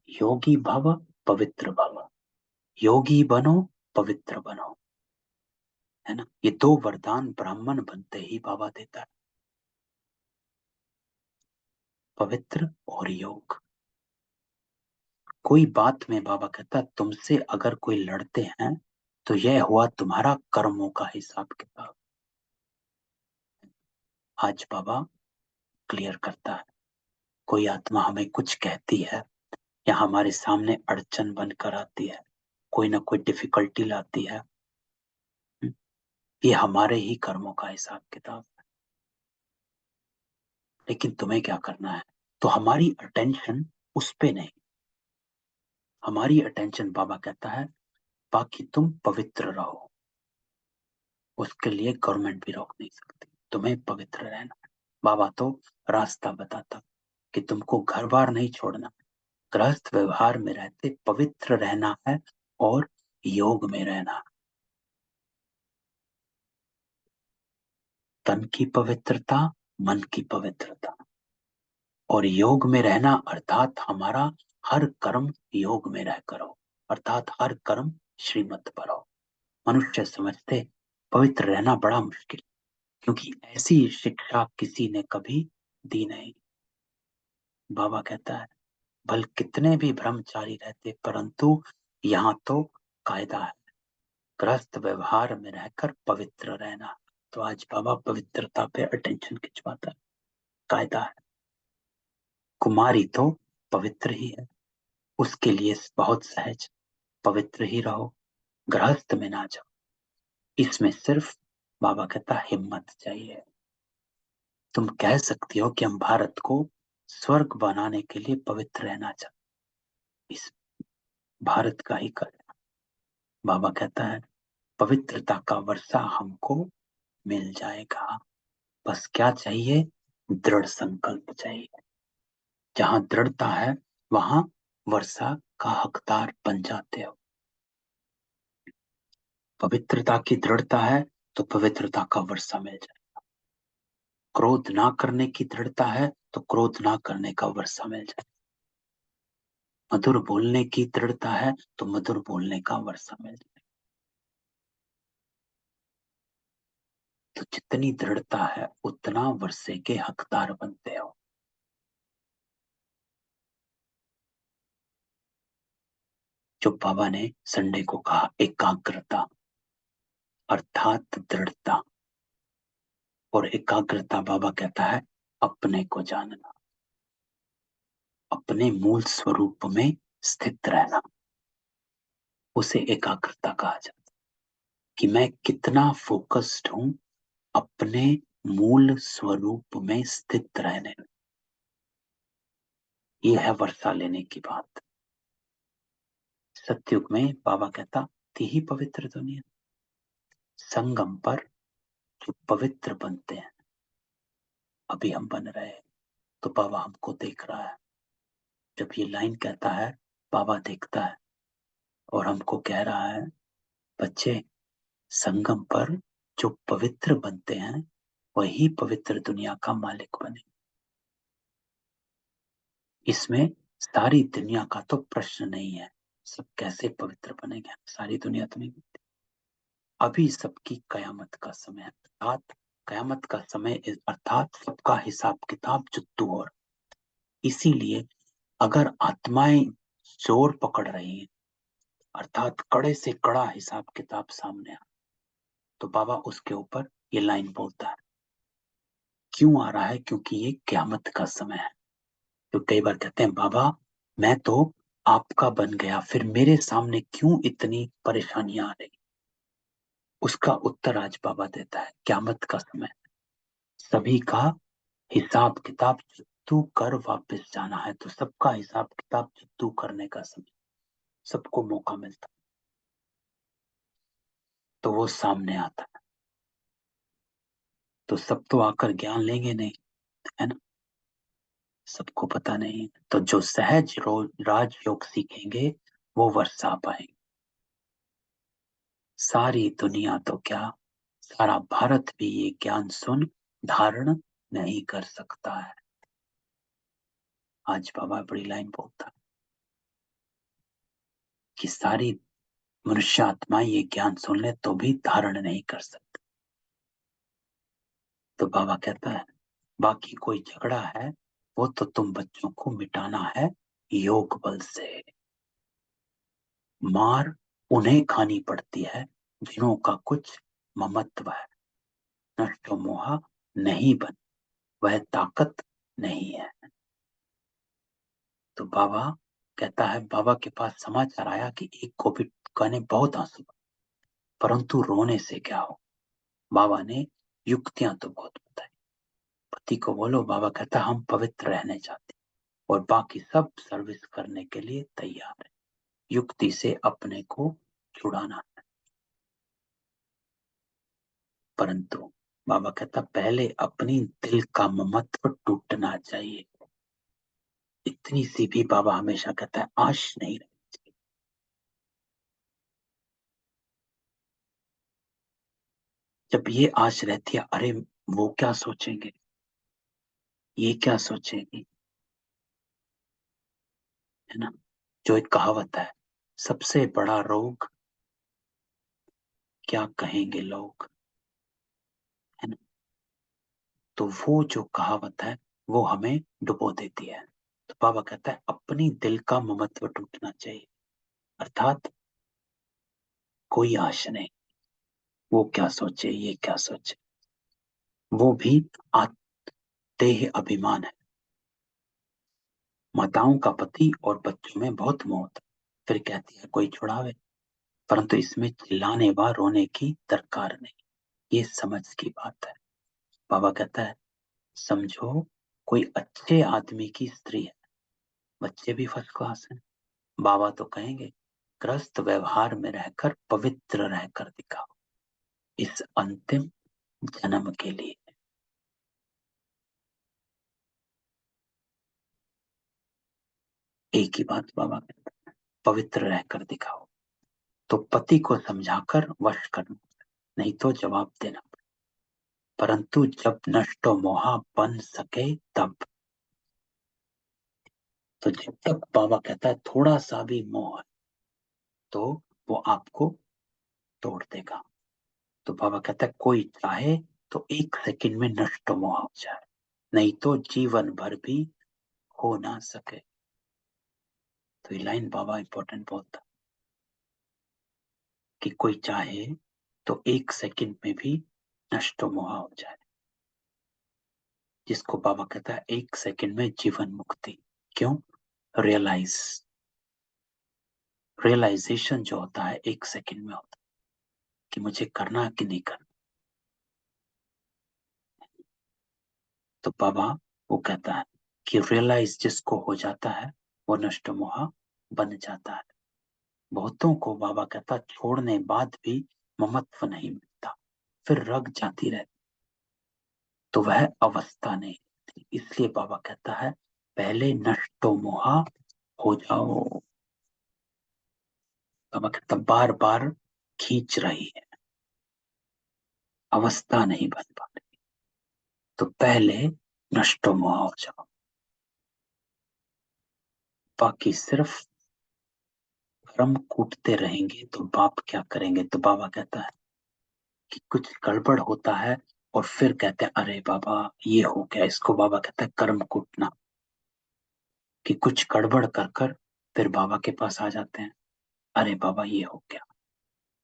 योगी भव, पवित्र भव, योगी बनो, पवित्र बनो, है ना। ये दो वरदान ब्राह्मण बनते ही बाबा देता है, पवित्र और योग। कोई बात में बाबा कहता है तुमसे अगर कोई लड़ते हैं तो यह हुआ तुम्हारा कर्मों का हिसाब किताब। आज बाबा क्लियर करता है, कोई आत्मा हमें कुछ कहती है या हमारे सामने अड़चन बनकर आती है, कोई ना कोई डिफिकल्टी लाती है, ये हमारे ही कर्मों का हिसाब किताब है। लेकिन तुम्हें क्या करना है, तो हमारी अटेंशन उस पे नहीं, हमारी अटेंशन बाबा कहता है बाकी तुम पवित्र रहो। उसके लिए गवर्नमेंट भी रोक नहीं सकती, तुम्हें पवित्र रहना है। बाबा तो रास्ता बताता कि तुमको घर बार नहीं छोड़ना, गृहस्थ व्यवहार में रहते पवित्र रहना है और योग में रहना। तन की पवित्रता, मन की पवित्रता और योग में रहना, अर्थात हमारा हर कर्म योग में रह करो, अर्थात हर कर्म श्रीमत पर हो। मनुष्य समझते पवित्र रहना बड़ा मुश्किल, क्योंकि ऐसी शिक्षा किसी ने कभी दी नहीं। बाबा कहता है भल कितने भी ब्रह्मचारी रहते, परंतु यहाँ तो कायदा है, गृहस्थ व्यवहार में रहकर पवित्र रहना। तो आज बाबा पवित्रता पे अटेंशन खिंचवाता है, कायदा है। कुमारी तो पवित्र ही है, उसके लिए बहुत सहज, पवित्र ही रहो, गृहस्थ में ना जाओ। इसमें सिर्फ बाबा कहता हिम्मत चाहिए। तुम कह सकती हो कि हम भारत को स्वर्ग बनाने के लिए पवित्र रहना चाहते, इस भारत का ही कर। बाबा कहता है पवित्रता का वर्षा हमको मिल जाएगा, बस क्या चाहिए, दृढ़ संकल्प चाहिए। जहां दृढ़ता है वहां वर्षा का हकदार बन जाते हो। पवित्रता की दृढ़ता है तो पवित्रता का वर्षा मिल जाए। क्रोध ना करने की दृढ़ता है तो क्रोध ना करने का वर्षा मिल जाए। मधुर बोलने की दृढ़ता है तो मधुर बोलने का वर्षा मिल जाए। तो जितनी दृढ़ता है उतना वर्षे के हकदार बनते हो। जो बाबा ने संडे को कहा एकाग्रता, अर्थात दृढ़ता, और एकाग्रता बाबा कहता है अपने को जानना, अपने मूल स्वरूप में स्थित रहना, उसे एकाग्रता कहा जाता है। कि मैं कितना फोकस्ड हूं अपने मूल स्वरूप में स्थित रहने में। ये है वर्षा लेने की बात। सतयुग में बाबा कहता थी ही पवित्र दुनिया, संगम पर जो पवित्र बनते हैं, अभी हम बन रहे हैं। तो बाबा हमको देख रहा है, जब ये लाइन कहता है बाबा देखता है और हमको कह रहा है बच्चे संगम पर जो पवित्र बनते हैं वही पवित्र दुनिया का मालिक बने। इसमें सारी दुनिया का तो प्रश्न नहीं है, सब कैसे पवित्र बनेंगे, सारी दुनिया तो नहीं बनती। अभी सबकी कयामत का समय है, अर्थात कयामत का समय अर्थात सबका हिसाब किताब जुत्तू हो रहा। इसीलिए अगर आत्माएं जोर पकड़ रही हैं, अर्थात कड़े से कड़ा हिसाब किताब सामने आ, तो बाबा उसके ऊपर ये लाइन बोलता है। क्यों आ रहा है, क्योंकि ये क्यामत का समय है। तो कई बार कहते हैं बाबा मैं तो आपका बन गया, फिर मेरे सामने क्यों इतनी परेशानियां आ रही। उसका उत्तर आज बाबा देता है क्यामत का समय, सभी का हिसाब किताब चुत्तू कर वापस जाना है। तो सबका हिसाब किताब चुत्तू करने का समय, सबको मौका मिलता है। तो वो सामने आता है। तो सब तो आकर ज्ञान लेंगे नहीं, है ना, सबको पता नहीं। तो जो सहज राजयोग सीखेंगे वो वर्षा पाएंगे। सारी दुनिया तो क्या, सारा भारत भी ये ज्ञान सुन धारण नहीं कर सकता है। आज बाबा बड़ी लाइन बोलता है कि सारी मनुष्य आत्मा ये ज्ञान सुन ले तो भी धारण नहीं कर सकते। तो बाबा कहता है बाकी कोई झगड़ा है वो तो तुम बच्चों को मिटाना है योग बल से। मार उन्हें खानी पड़ती है जिन्हों का कुछ ममत्व है। नष्ट मोहा नहीं बन, वह ताकत नहीं है। तो बाबा कहता है, बाबा के पास समाचार आया कि एक गोपिका ने बहुत आंसू, परंतु रोने से क्या हो। बाबा ने युक्तियां तो बहुत बताई। पति को बोलो, बाबा कहता हम पवित्र रहने चाहते और बाकी सब सर्विस करने के लिए तैयार है। युक्ति से अपने को छुड़ाना है। परंतु बाबा कहता पहले अपनी दिल का ममत्व टूटना चाहिए। इतनी सी भी बाबा हमेशा कहता है आश नहीं रहे। जब ये आश रहती है, अरे वो क्या सोचेंगे, ये क्या सोचेगी, है ना। जो एक कहावत है, सबसे बड़ा रोग क्या कहेंगे लोग, है ना। तो वो जो कहावत है वो हमें डुबो देती है। तो बाबा कहता है अपनी दिल का ममत्व टूटना चाहिए, अर्थात कोई आश नहीं, वो क्या सोचे ये क्या सोचे। वो भी देह अभिमान है। माताओं का पति और बच्चों में बहुत मोह था, फिर कहती है कोई छुड़ावे, परंतु इसमें चिल्लाने व रोने की दरकार नहीं, ये समझ की बात है। बाबा कहता है समझो कोई अच्छे आदमी की स्त्री है, बच्चे भी फर्स्ट क्लास हैं। बाबा तो कहेंगे ग्रस्त व्यवहार में रहकर पवित्र रहकर दिखाओ इस अंतिम जन्म के लिए। एक ही बात बाबा कहता है, पवित्र रहकर दिखाओ। तो पति को समझाकर वश करना, नहीं तो जवाब देना। परंतु जब नष्ट मोहा बन सके तब। तो जब तक बाबा कहता है थोड़ा सा भी मोह है तो वो आपको तोड़ देगा। तो बाबा कहता है कोई चाहे तो एक सेकंड में नष्ट मोह हो जाए, नहीं तो जीवन भर भी हो ना सके। तो ये लाइन बाबा इंपॉर्टेंट बोलता कि कोई चाहे तो एक सेकंड में भी नष्ट मोह हो जाए, जिसको बाबा कहता है एक सेकंड में जीवन मुक्ति। क्यों? रियलाइज रियलाइजेशन जो होता है एक सेकंड में होता है कि मुझे करना है कि नहीं करना। तो बाबा वो कहता है कि रियलाइज जिसको हो जाता है वो नष्ट मोहा बन जाता है। बहुतों को बाबा कहता छोड़ने बाद भी ममत्व नहीं मिलता, फिर रग जाती रहती, तो वह अवस्था नहीं रहती। इसलिए बाबा कहता है पहले नष्टो मोहा हो जाओ। बाबा कहता बार बार खींच रही है, अवस्था नहीं बन पा रही, तो पहले नष्टो मोहा हो जाओ। बाकी सिर्फ कर्म कूटते रहेंगे तो बाप क्या करेंगे। तो बाबा कहता है कि कुछ गड़बड़ होता है और फिर कहते हैं अरे बाबा ये हो गया, इसको बाबा कहता है कर्म कूटना। कि कुछ गड़बड़ कर कर फिर बाबा के पास आ जाते हैं, अरे बाबा ये हो गया,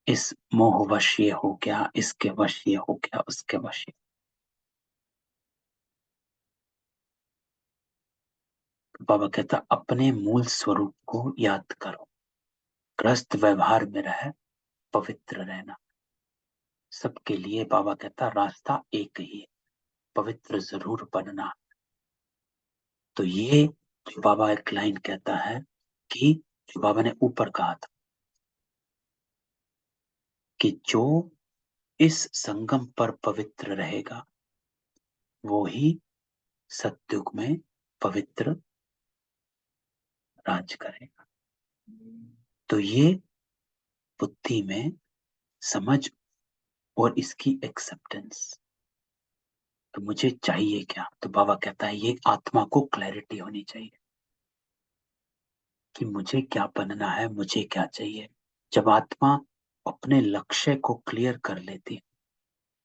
इस मोहवश ये हो गया, इसके वश ये हो गया, उसके वश ये। बाबा कहता अपने मूल स्वरूप को याद करो, ग्रस्त व्यवहार में रह पवित्र रहना। सबके लिए बाबा कहता रास्ता एक ही है, पवित्र जरूर बनना। तो ये जो बाबा एक लाइन कहता है कि जो बाबा ने ऊपर कहा था कि जो इस संगम पर पवित्र रहेगा वो ही सतयुग में पवित्र राज करेगा। तो ये बुद्धि में समझ और इसकी एक्सेप्टेंस। तो मुझे चाहिए क्या? तो बाबा कहता है ये आत्मा को क्लैरिटी होनी चाहिए कि मुझे क्या बनना है, मुझे क्या चाहिए। जब आत्मा अपने लक्ष्य को क्लियर कर लेती है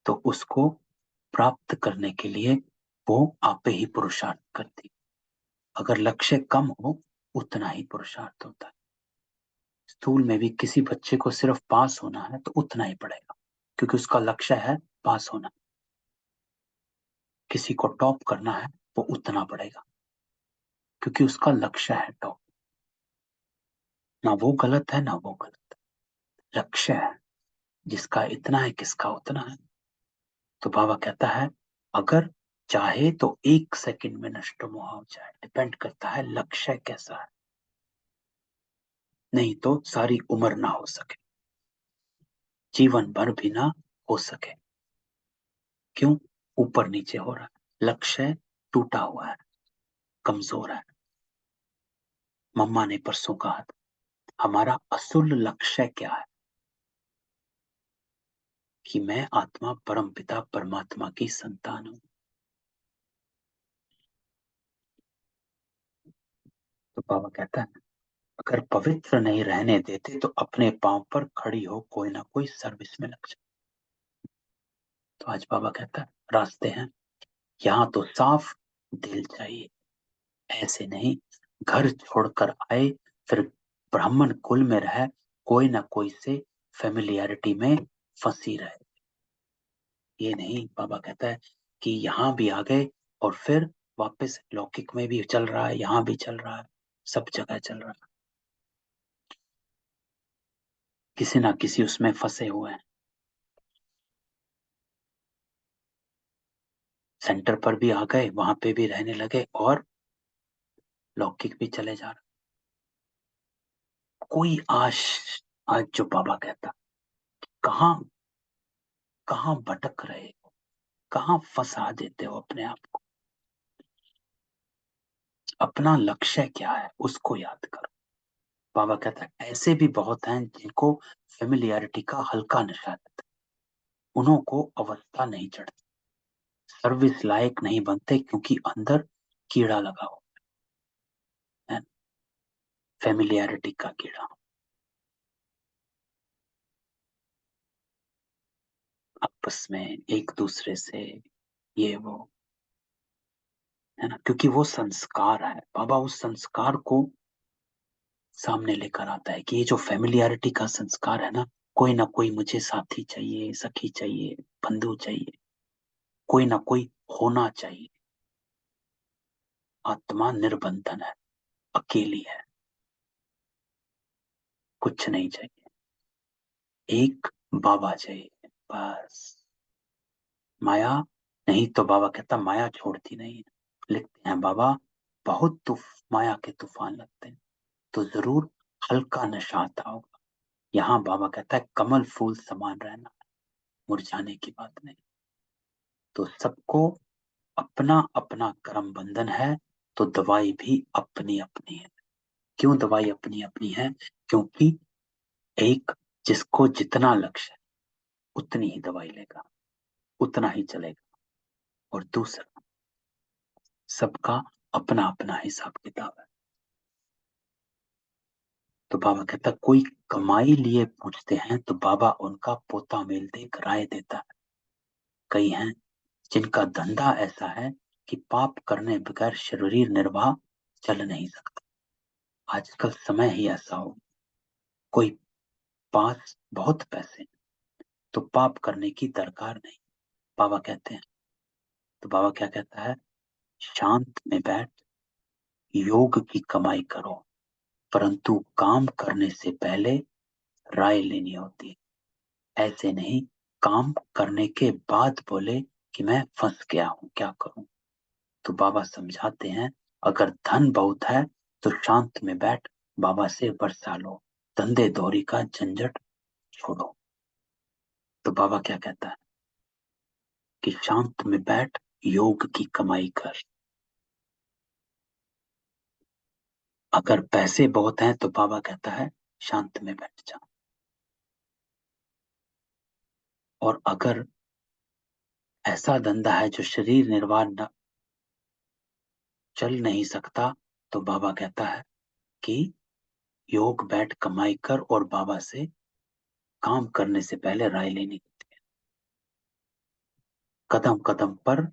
तो उसको प्राप्त करने के लिए वो आपे ही पुरुषार्थ करती। अगर लक्ष्य कम हो उतना ही पुरुषार्थ होता है। स्कूल में भी किसी बच्चे को सिर्फ पास होना है तो उतना ही पड़ेगा क्योंकि उसका लक्ष्य है पास होना। किसी को टॉप करना है वो उतना पड़ेगा क्योंकि उसका लक्ष्य है टॉप। ना वो गलत है ना वो गलत है, लक्ष्य है। जिसका इतना है किसका उतना है। तो बाबा कहता है अगर चाहे तो 1 सेकंड में नष्ट मोह हो जाए, डिपेंड करता है लक्ष्य कैसा है। नहीं तो सारी उम्र ना हो सके, जीवन भर भी ना हो सके। क्यों? ऊपर नीचे हो रहा है, लक्ष्य टूटा हुआ है, कमजोर है। मम्मा ने परसों कहा था हमारा असल लक्ष्य क्या है कि मैं आत्मा परम पिता परमात्मा की संतान हूं। तो बाबा कहता है अगर पवित्र नहीं रहने देते तो अपने पांव पर खड़ी हो कोई ना कोई सर्विस में लग जाए। तो आज बाबा कहता है रास्ते हैं, यहाँ तो साफ दिल चाहिए। ऐसे नहीं घर छोड़कर आए फिर ब्राह्मण कुल में रहे, कोई ना कोई से फेमिलियरिटी में फंसी रहे। ये नहीं, बाबा कहता है कि यहाँ भी आ गए और फिर वापस लौकिक में भी चल रहा है, यहाँ भी चल रहा है, सब जगह चल रहा है, किसी ना किसी उसमें फंसे हुए हैं। सेंटर पर भी आ गए, वहां पे भी रहने लगे और लौकिक भी चले जा रहे। कोई आश। आज जो बाबा कहता कहाँ कहाँ भटक रहे हो, कहाँ फंसा देते हो अपने आप को। अपना लक्ष्य क्या है उसको याद करो। बाबा कहता है ऐसे भी बहुत हैं जिनको फेमिलियरिटी का हल्का नशा रहता है, उन्हों को अवस्था नहीं चढ़ती, सर्विस लायक नहीं बनते क्योंकि अंदर कीड़ा लगा हो है, फेमिलियरिटी का कीड़ा। आपस में एक दूसरे से ये वो है ना, क्योंकि वो संस्कार है। बाबा उस संस्कार को सामने लेकर आता है कि ये जो फेमिलियरिटी का संस्कार है ना कोई मुझे साथी चाहिए, सखी चाहिए, बंधु चाहिए, कोई ना कोई होना चाहिए। आत्मा निर्बंधन है, अकेली है, कुछ नहीं चाहिए, एक बाबा चाहिए बस। माया नहीं तो बाबा कहता माया छोड़ती नहीं है। लिखते हैं बाबा बहुत माया के तूफान लगते हैं तो जरूर हल्का नशा आता होगा। यहाँ बाबा कहता है कमल फूल समान रहना, मुरझाने की बात नहीं। तो सबको अपना अपना कर्म बंधन है, तो दवाई भी अपनी अपनी है। क्यों दवाई अपनी अपनी है? क्योंकि एक जिसको जितना लक्ष्य है उतनी ही दवाई लेगा, उतना ही चलेगा। और दूसरा सबका अपना अपना हिसाब किताब है। तो बाबा कहता कोई कमाई लिए पूछते हैं तो बाबा उनका पोता मेल देख राय देता है। कई हैं जिनका धंधा ऐसा है कि पाप करने बगैर शरीर निर्वाह चल नहीं सकता। आजकल समय ही ऐसा हो, कोई पास बहुत पैसे तो पाप करने की दरकार नहीं, बाबा कहते हैं। तो बाबा क्या कहता है? शांत में बैठ योग की कमाई करो, परंतु काम करने से पहले राय लेनी होती है। ऐसे नहीं काम करने के बाद बोले कि मैं फंस गया हूं क्या करूं। तो बाबा समझाते हैं अगर धन बहुत है तो शांत में बैठ बाबा से वर्षा लो, धंधे दौरी का झंझट छोड़ो। तो बाबा क्या कहता है कि शांत में बैठ, योग की कमाई कर। अगर पैसे बहुत हैं तो बाबा कहता है शांत में बैठ जा। और अगर ऐसा धंधा है जो शरीर निर्वाह न चल नहीं सकता, तो बाबा कहता है कि योग बैठ कमाई कर, और बाबा से काम करने से पहले राय लेनी होती है। कदम कदम पर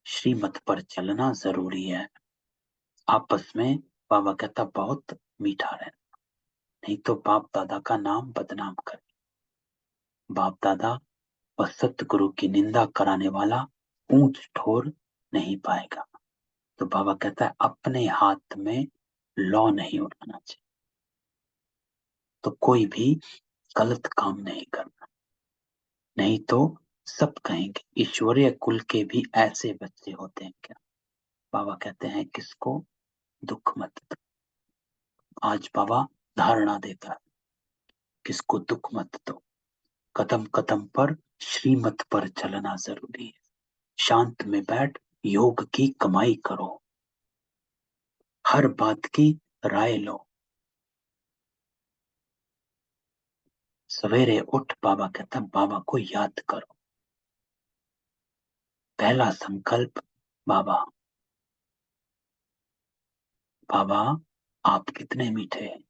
श्रीमत पर चलना जरूरी है। आपस में बाबा कहता बहुत मीठा रहना, नहीं तो बाप दादा का नाम बदनाम कर। बाप दादा व सतगुरु की निंदा कराने वाला ऊंच ठोर नहीं पाएगा। तो बाबा कहता है अपने हाथ में लौ नहीं उठाना चाहिए, तो कोई भी गलत काम नहीं करना, नहीं तो सब कहेंगे ईश्वरीय कुल के भी ऐसे बच्चे होते हैं क्या। बाबा कहते हैं किसको दुख मत दो। आज बाबा धारणा देता है, किसको दुख मत दो। कदम कदम पर श्रीमत पर चलना जरूरी है। शांत में बैठ, योग की कमाई करो, हर बात की राय लो। सवेरे उठ, बाबा कहता बाबा को याद करो। पहला संकल्प, बाबा बाबा आप कितने मीठे हैं,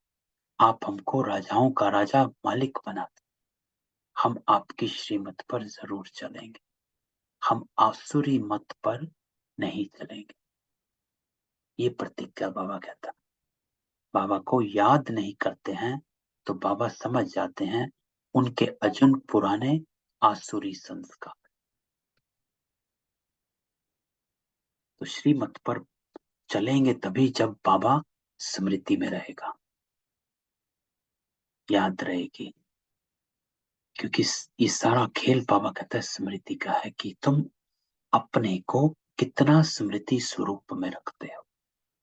आप हमको राजाओं का राजा मालिक बनाते। हम आपकी श्रीमत पर जरूर चलेंगे, हम आसुरी मत पर नहीं चलेंगे। ये प्रतिज्ञा बाबा कहता। बाबा को याद नहीं करते हैं तो बाबा समझ जाते हैं उनके अजून पुराने आसुरी संस्कार। तो श्रीमत पर चलेंगे तभी जब बाबा स्मृति में रहेगा, याद रहेगी। क्योंकि ये सारा खेल बाबा कहता है स्मृति का है, कि तुम अपने को कितना स्मृति स्वरूप में रखते हो,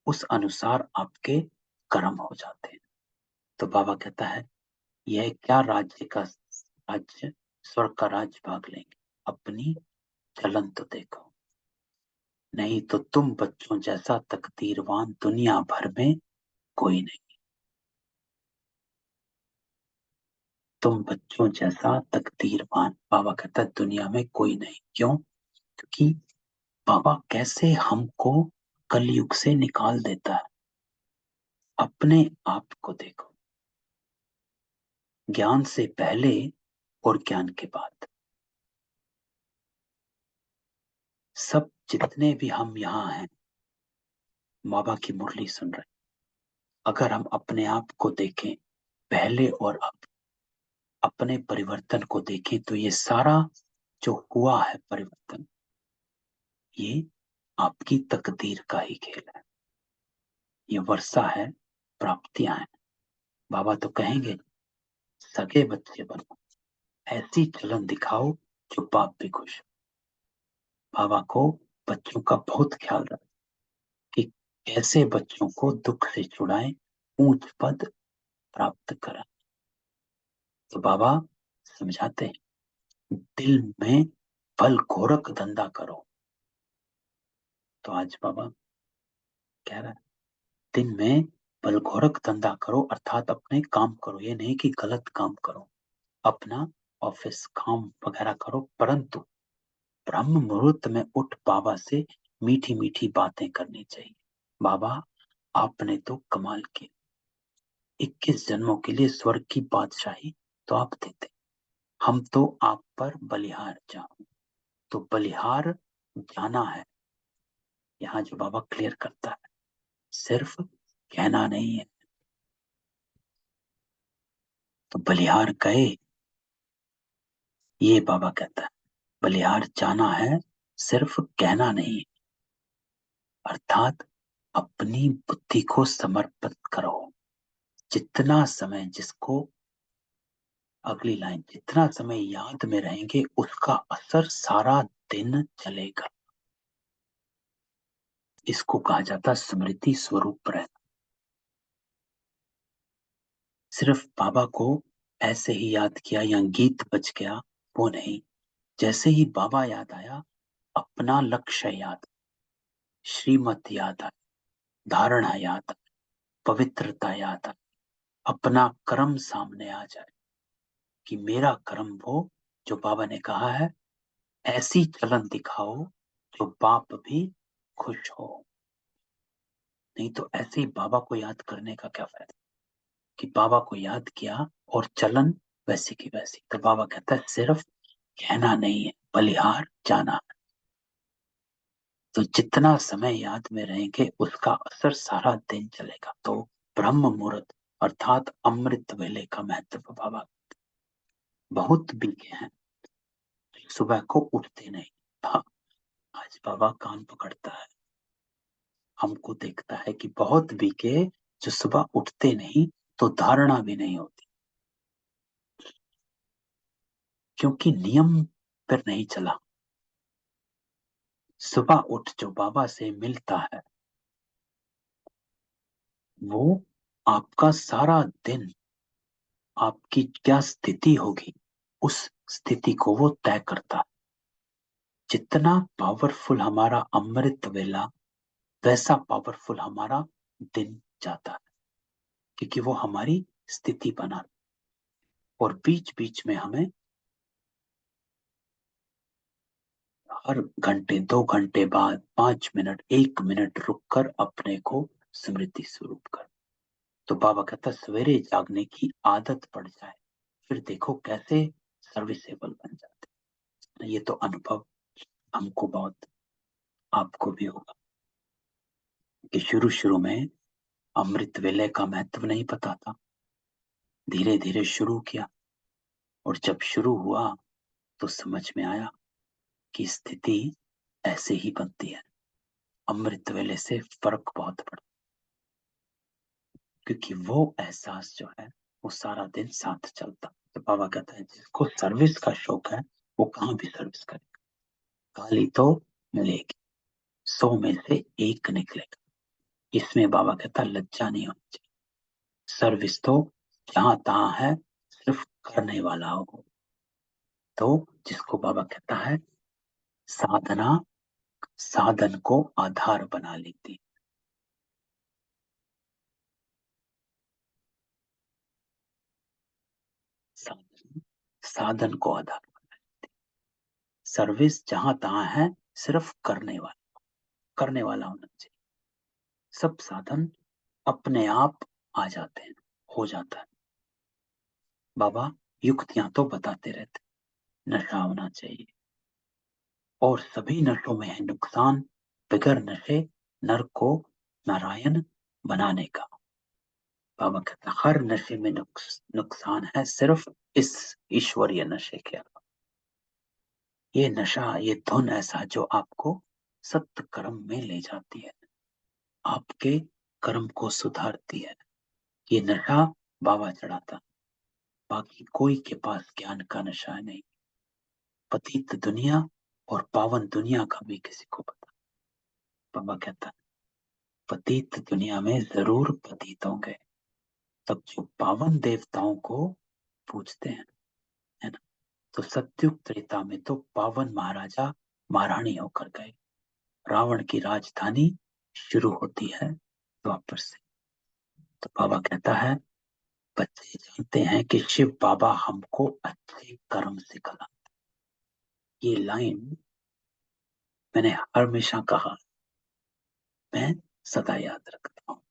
उस अनुसार आपके कर्म हो जाते हैं। तो बाबा कहता है यह क्या राज्य का राज्य, स्वर्ग का राज्य भाग लेंगे, अपनी चलन तो देखो, नहीं तो तुम बच्चों जैसा तकदीरवान दुनिया भर में कोई नहीं। तुम बच्चों जैसा तकदीरवान, बाबा कहता है दुनिया में कोई नहीं। क्यों? क्योंकि बाबा कैसे हमको कलयुग से निकाल देता है। अपने आप को देखो, ज्ञान से पहले और ज्ञान के बाद। सब जितने भी हम यहाँ हैं बाबा की मुरली सुन रहे, अगर हम अपने आप को देखें पहले और अब, अपने परिवर्तन को देखें, तो ये सारा जो हुआ है परिवर्तन, ये आपकी तकदीर का ही खेल है। ये वर्षा है, प्राप्तियां हैं। बाबा तो कहेंगे सगे बच्चे बनो, ऐसी चलन दिखाओ जो बाप भी खुश। बाबा को बच्चों का बहुत ख्याल रखा कि कैसे बच्चों को दुख से छुड़ाएं, ऊंच पद प्राप्त करें। तो बाबा समझाते हैं दिल में बल घोरक धंधा करो। तो आज बाबा कह रहा है दिन में बल घोरक धंधा करो, अर्थात अपने काम करो, ये नहीं कि गलत काम करो, अपना ऑफिस काम वगैरह करो, परंतु ब्रह्म मुहूर्त में उठ बाबा से मीठी मीठी बातें करनी चाहिए। बाबा आपने तो कमाल किया, 21 जन्मों के लिए स्वर्ग की बादशाही तो आप देते, हम तो आप पर बलिहार जाओ। तो बलिहार जाना है, यहाँ जो बाबा क्लियर करता है, सिर्फ कहना नहीं है। तो बलिहार गए, ये बाबा कहता है बलिहार जाना है, सिर्फ कहना नहीं है। अर्थात अपनी बुद्धि को समर्पित करो। जितना समय जिसको, अगली लाइन, जितना समय याद में रहेंगे उसका असर सारा दिन चलेगा। इसको कहा जाता है स्मृति स्वरूप रहना। सिर्फ बाबा को ऐसे ही याद किया या गीत बज गया वो नहीं। जैसे ही बाबा याद आया, अपना लक्ष्य याद, श्रीमत याद आया, धारणा याद आया, पवित्रता याद आया, अपना कर्म सामने आ जाए कि मेरा कर्म वो जो बाबा ने कहा है, ऐसी चलन दिखाओ जो बाप भी खुश हो। नहीं तो ऐसे ही बाबा को याद करने का क्या फायदा, कि बाबा को याद किया और चलन वैसी की वैसी। तो बाबा कहता है सिर्फ कहना नहीं है, बलिहार जाना है। तो जितना समय याद में रहेंगे उसका असर सारा दिन चलेगा। तो ब्रह्म मुहूर्त अर्थात अमृत वेले का महत्व बाबा, बहुत बीके हैं सुबह को उठते नहीं। हाँ, आज बाबा कान पकड़ता है, हमको देखता है कि बहुत बीके जो सुबह उठते नहीं, तो धारणा भी नहीं होती, क्योंकि नियम पर नहीं चला। सुबह उठ जो बाबा से मिलता है, वो आपका सारा दिन, आपकी क्या स्थिति होगी, उस स्थिति को वो तय करता है। जितना पावरफुल हमारा अमृत वेला, वैसा पावरफुल हमारा दिन जाता है, क्योंकि वो हमारी स्थिति बना। और बीच बीच में हमें हर घंटे 2 घंटे बाद 5 मिनट 1 मिनट रुककर अपने को स्मृति स्वरूप कर। तो बाबा कहता सवेरे जागने की आदत पड़ जाए, फिर देखो कैसे सर्विसेबल बन जाते। ये तो अनुभव हमको बहुत, आपको भी होगा कि शुरू शुरू में अमृत वेले का महत्व नहीं पता था, धीरे धीरे शुरू किया, और जब शुरू हुआ तो समझ में आया कि स्थिति ऐसे ही बनती है। अमृत वेले से फर्क बहुत पड़ता, क्योंकि वो एहसास जो है वो सारा दिन साथ चलता। तो बाबा कहता है जिसको सर्विस का शौक है वो कहाँ भी सर्विस करेगा, गाली तो मिलेगी, 100 में से 1 निकलेगा। इसमें बाबा कहता लज्जा नहीं होनी चाहिए। सर्विस तो जहां तहां है, सिर्फ करने वाला हो। तो जिसको बाबा कहता है साधना साधन को आधार बना लेती, साधन साधन को आधार बना लेती। सर्विस जहां तहां है, सिर्फ करने वाला होना चाहिए। सब साधन अपने आप आ जाते हैं, हो जाता है। बाबा युक्तियां तो बताते रहते, नशा होना चाहिए, और सभी नशों में है नुकसान, बगैर नशे नर को नारायण बनाने का। बाबा कहता हर नशे में नुकसान है, सिर्फ इस ईश्वरीय नशे के अलावा। ये नशा, ये धुन ऐसा जो आपको सत्य कर्म में ले जाती है, आपके कर्म को सुधारती है, ये नशा बाबा चढ़ाता। बाकी कोई के पास ज्ञान का नशा नहीं। पतित दुनिया और पावन दुनिया का भी किसी को पता। बाबा कहता पतित दुनिया में जरूर पतित होंगे, तब जो पावन देवताओं को पूजते हैं, है ना। तो सतयुग त्रेता में तो पावन महाराजा महारानी होकर गए। रावण की राजधानी शुरू होती है द्वापर से। तो बाबा कहता है बच्चे जानते हैं कि शिव बाबा हमको अच्छे कर्म सिखला। ये लाइन मैंने हमेशा कहा, मैं सदा याद रखता हूँ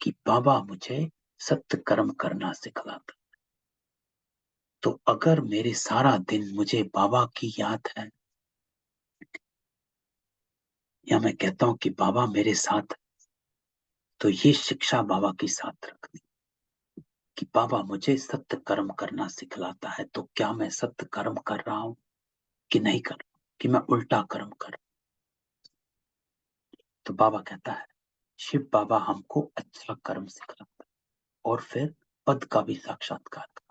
कि बाबा मुझे सत्य कर्म करना सिखलाता। तो अगर मेरे सारा दिन मुझे बाबा की याद है, या मैं कहता हूं कि बाबा मेरे साथ, तो ये शिक्षा बाबा की साथ रखनी कि बाबा मुझे सत्य कर्म करना सिखलाता है, तो क्या मैं सत्य कर्म कर रहा हूं कि नहीं कर रहा हूं, कि मैं उल्टा कर्म कर रहा हूं। तो बाबा कहता है शिव बाबा हमको अच्छा कर्म सिखलाता है, और फिर पद का भी साक्षात्कार करता है।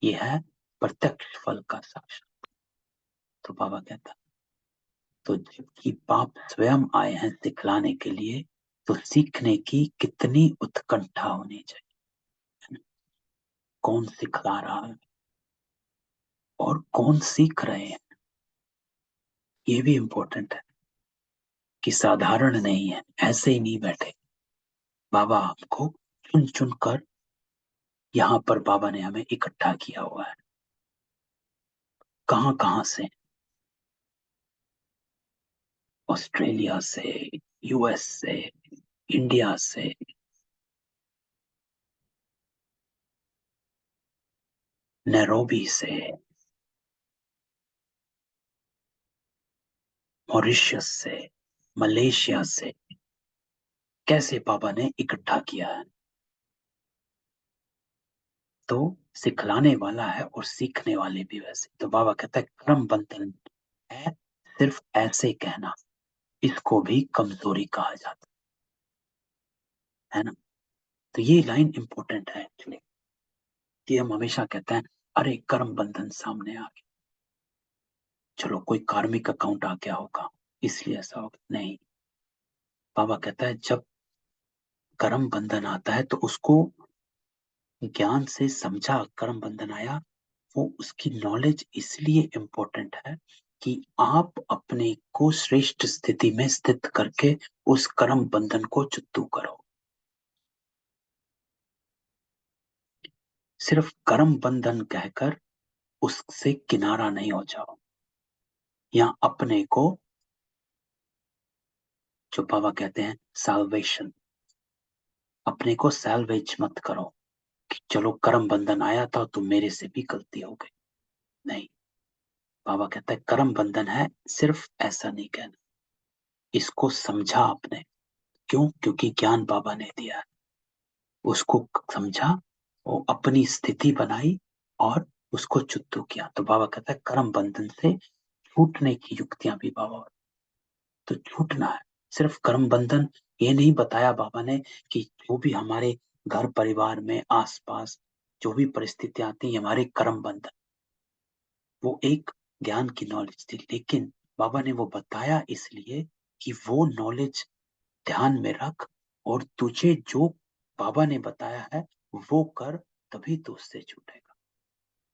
ये है प्रत्यक्ष फल का साक्षात। तो बाबा कहता है तो जबकि बाप स्वयं आए हैं सिखलाने के लिए, तो सीखने की कितनी उत्कंठा होनी चाहिए। कौन सिखला रहा है, और कौन सीख रहे हैं, ये भी इंपॉर्टेंट है कि साधारण नहीं है, ऐसे ही नहीं बैठे। बाबा आपको चुन चुन कर यहाँ पर बाबा ने हमें इकट्ठा किया हुआ है। कहां कहां से? ऑस्ट्रेलिया से, यूएस से, इंडिया से, नैरोबी से, मॉरिशस से, मलेशिया से। कैसे बाबा ने इकट्ठा किया है? तो सिखलाने वाला है और सीखने वाले भी वैसे। तो बाबा कहता है कर्म बंधन है सिर्फ ऐसे कहना, इसको भी कमजोरी कहा जाता है ना। तो ये लाइन इंपॉर्टेंट है एक्चुअली, कि हम हमेशा कहते हैं अरे कर्म बंधन सामने आ गया, चलो कोई कार्मिक अकाउंट आ गया होगा इसलिए ऐसा होगा। नहीं, बाबा कहता है जब कर्म बंधन आता है तो उसको ज्ञान से समझा। कर्म बंधन आया, वो उसकी नॉलेज इसलिए इम्पोर्टेंट है कि आप अपने को श्रेष्ठ स्थिति में स्थित करके उस कर्म बंधन को चुत्तू करो। सिर्फ कर्म बंधन कहकर उससे किनारा नहीं हो जाओ, या अपने को, जो बाबा कहते हैं साल्वेशन, अपने को सैल्वेज मत करो कि चलो कर्म बंधन आया था तो मेरे से भी गलती हो गई। नहीं, बाबा कहता है कर्म बंधन है सिर्फ ऐसा नहीं कहना, इसको समझा आपने। क्यों? क्योंकि ज्ञान बाबा ने दिया है, उसको समझा, वो अपनी स्थिति बनाई और उसको चुत्तू किया। तो बाबा कहता है कर्म बंधन से छूटने की युक्तियां भी बाबा, तो छूटना है। सिर्फ कर्म बंधन ये नहीं बताया बाबा ने कि जो भी हमारे घर परिवार में आसपास जो भी परिस्थितियां आती हैं हमारे कर्म बंधन, वो एक ज्ञान की नॉलेज थी, लेकिन बाबा ने वो बताया इसलिए कि वो नॉलेज ध्यान में रख और तुझे जो बाबा ने बताया है वो कर, तभी तो उससे छूटेगा।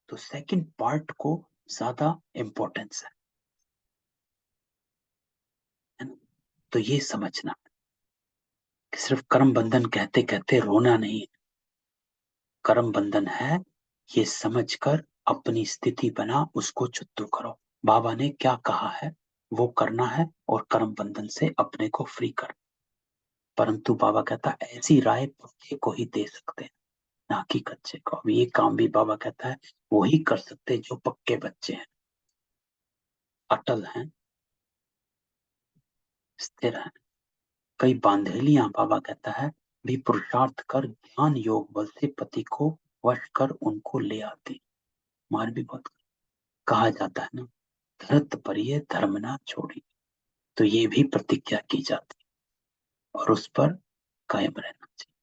तो सेकंड पार्ट को ज्यादा इंपॉर्टेंस है ना। तो ये समझना कि सिर्फ कर्म बंधन कहते कहते रोना नहीं है। कर्म बंधन है ये समझकर अपनी स्थिति बना, उसको चुत्तू करो। बाबा ने क्या कहा है वो करना है और कर्म बंधन से अपने को फ्री कर। परंतु बाबा कहता है ऐसी राय पक्के को ही दे सकते हैं, ना कि कच्चे को। अब ये काम भी बाबा कहता है वही कर सकते हैं जो पक्के बच्चे हैं, अटल हैं, स्थिर हैं। कई बांधेलियां बाबा कहता है भी पुरुषार्थ कर ज्ञान योग बल से पति को वश कर उनको ले आती। मार भी बहुत कहा जाता है ना, धरत परिये धर्म ना छोड़ी। तो ये भी प्रतिज्ञा की जाती और उस पर कायम रहना चाहिए।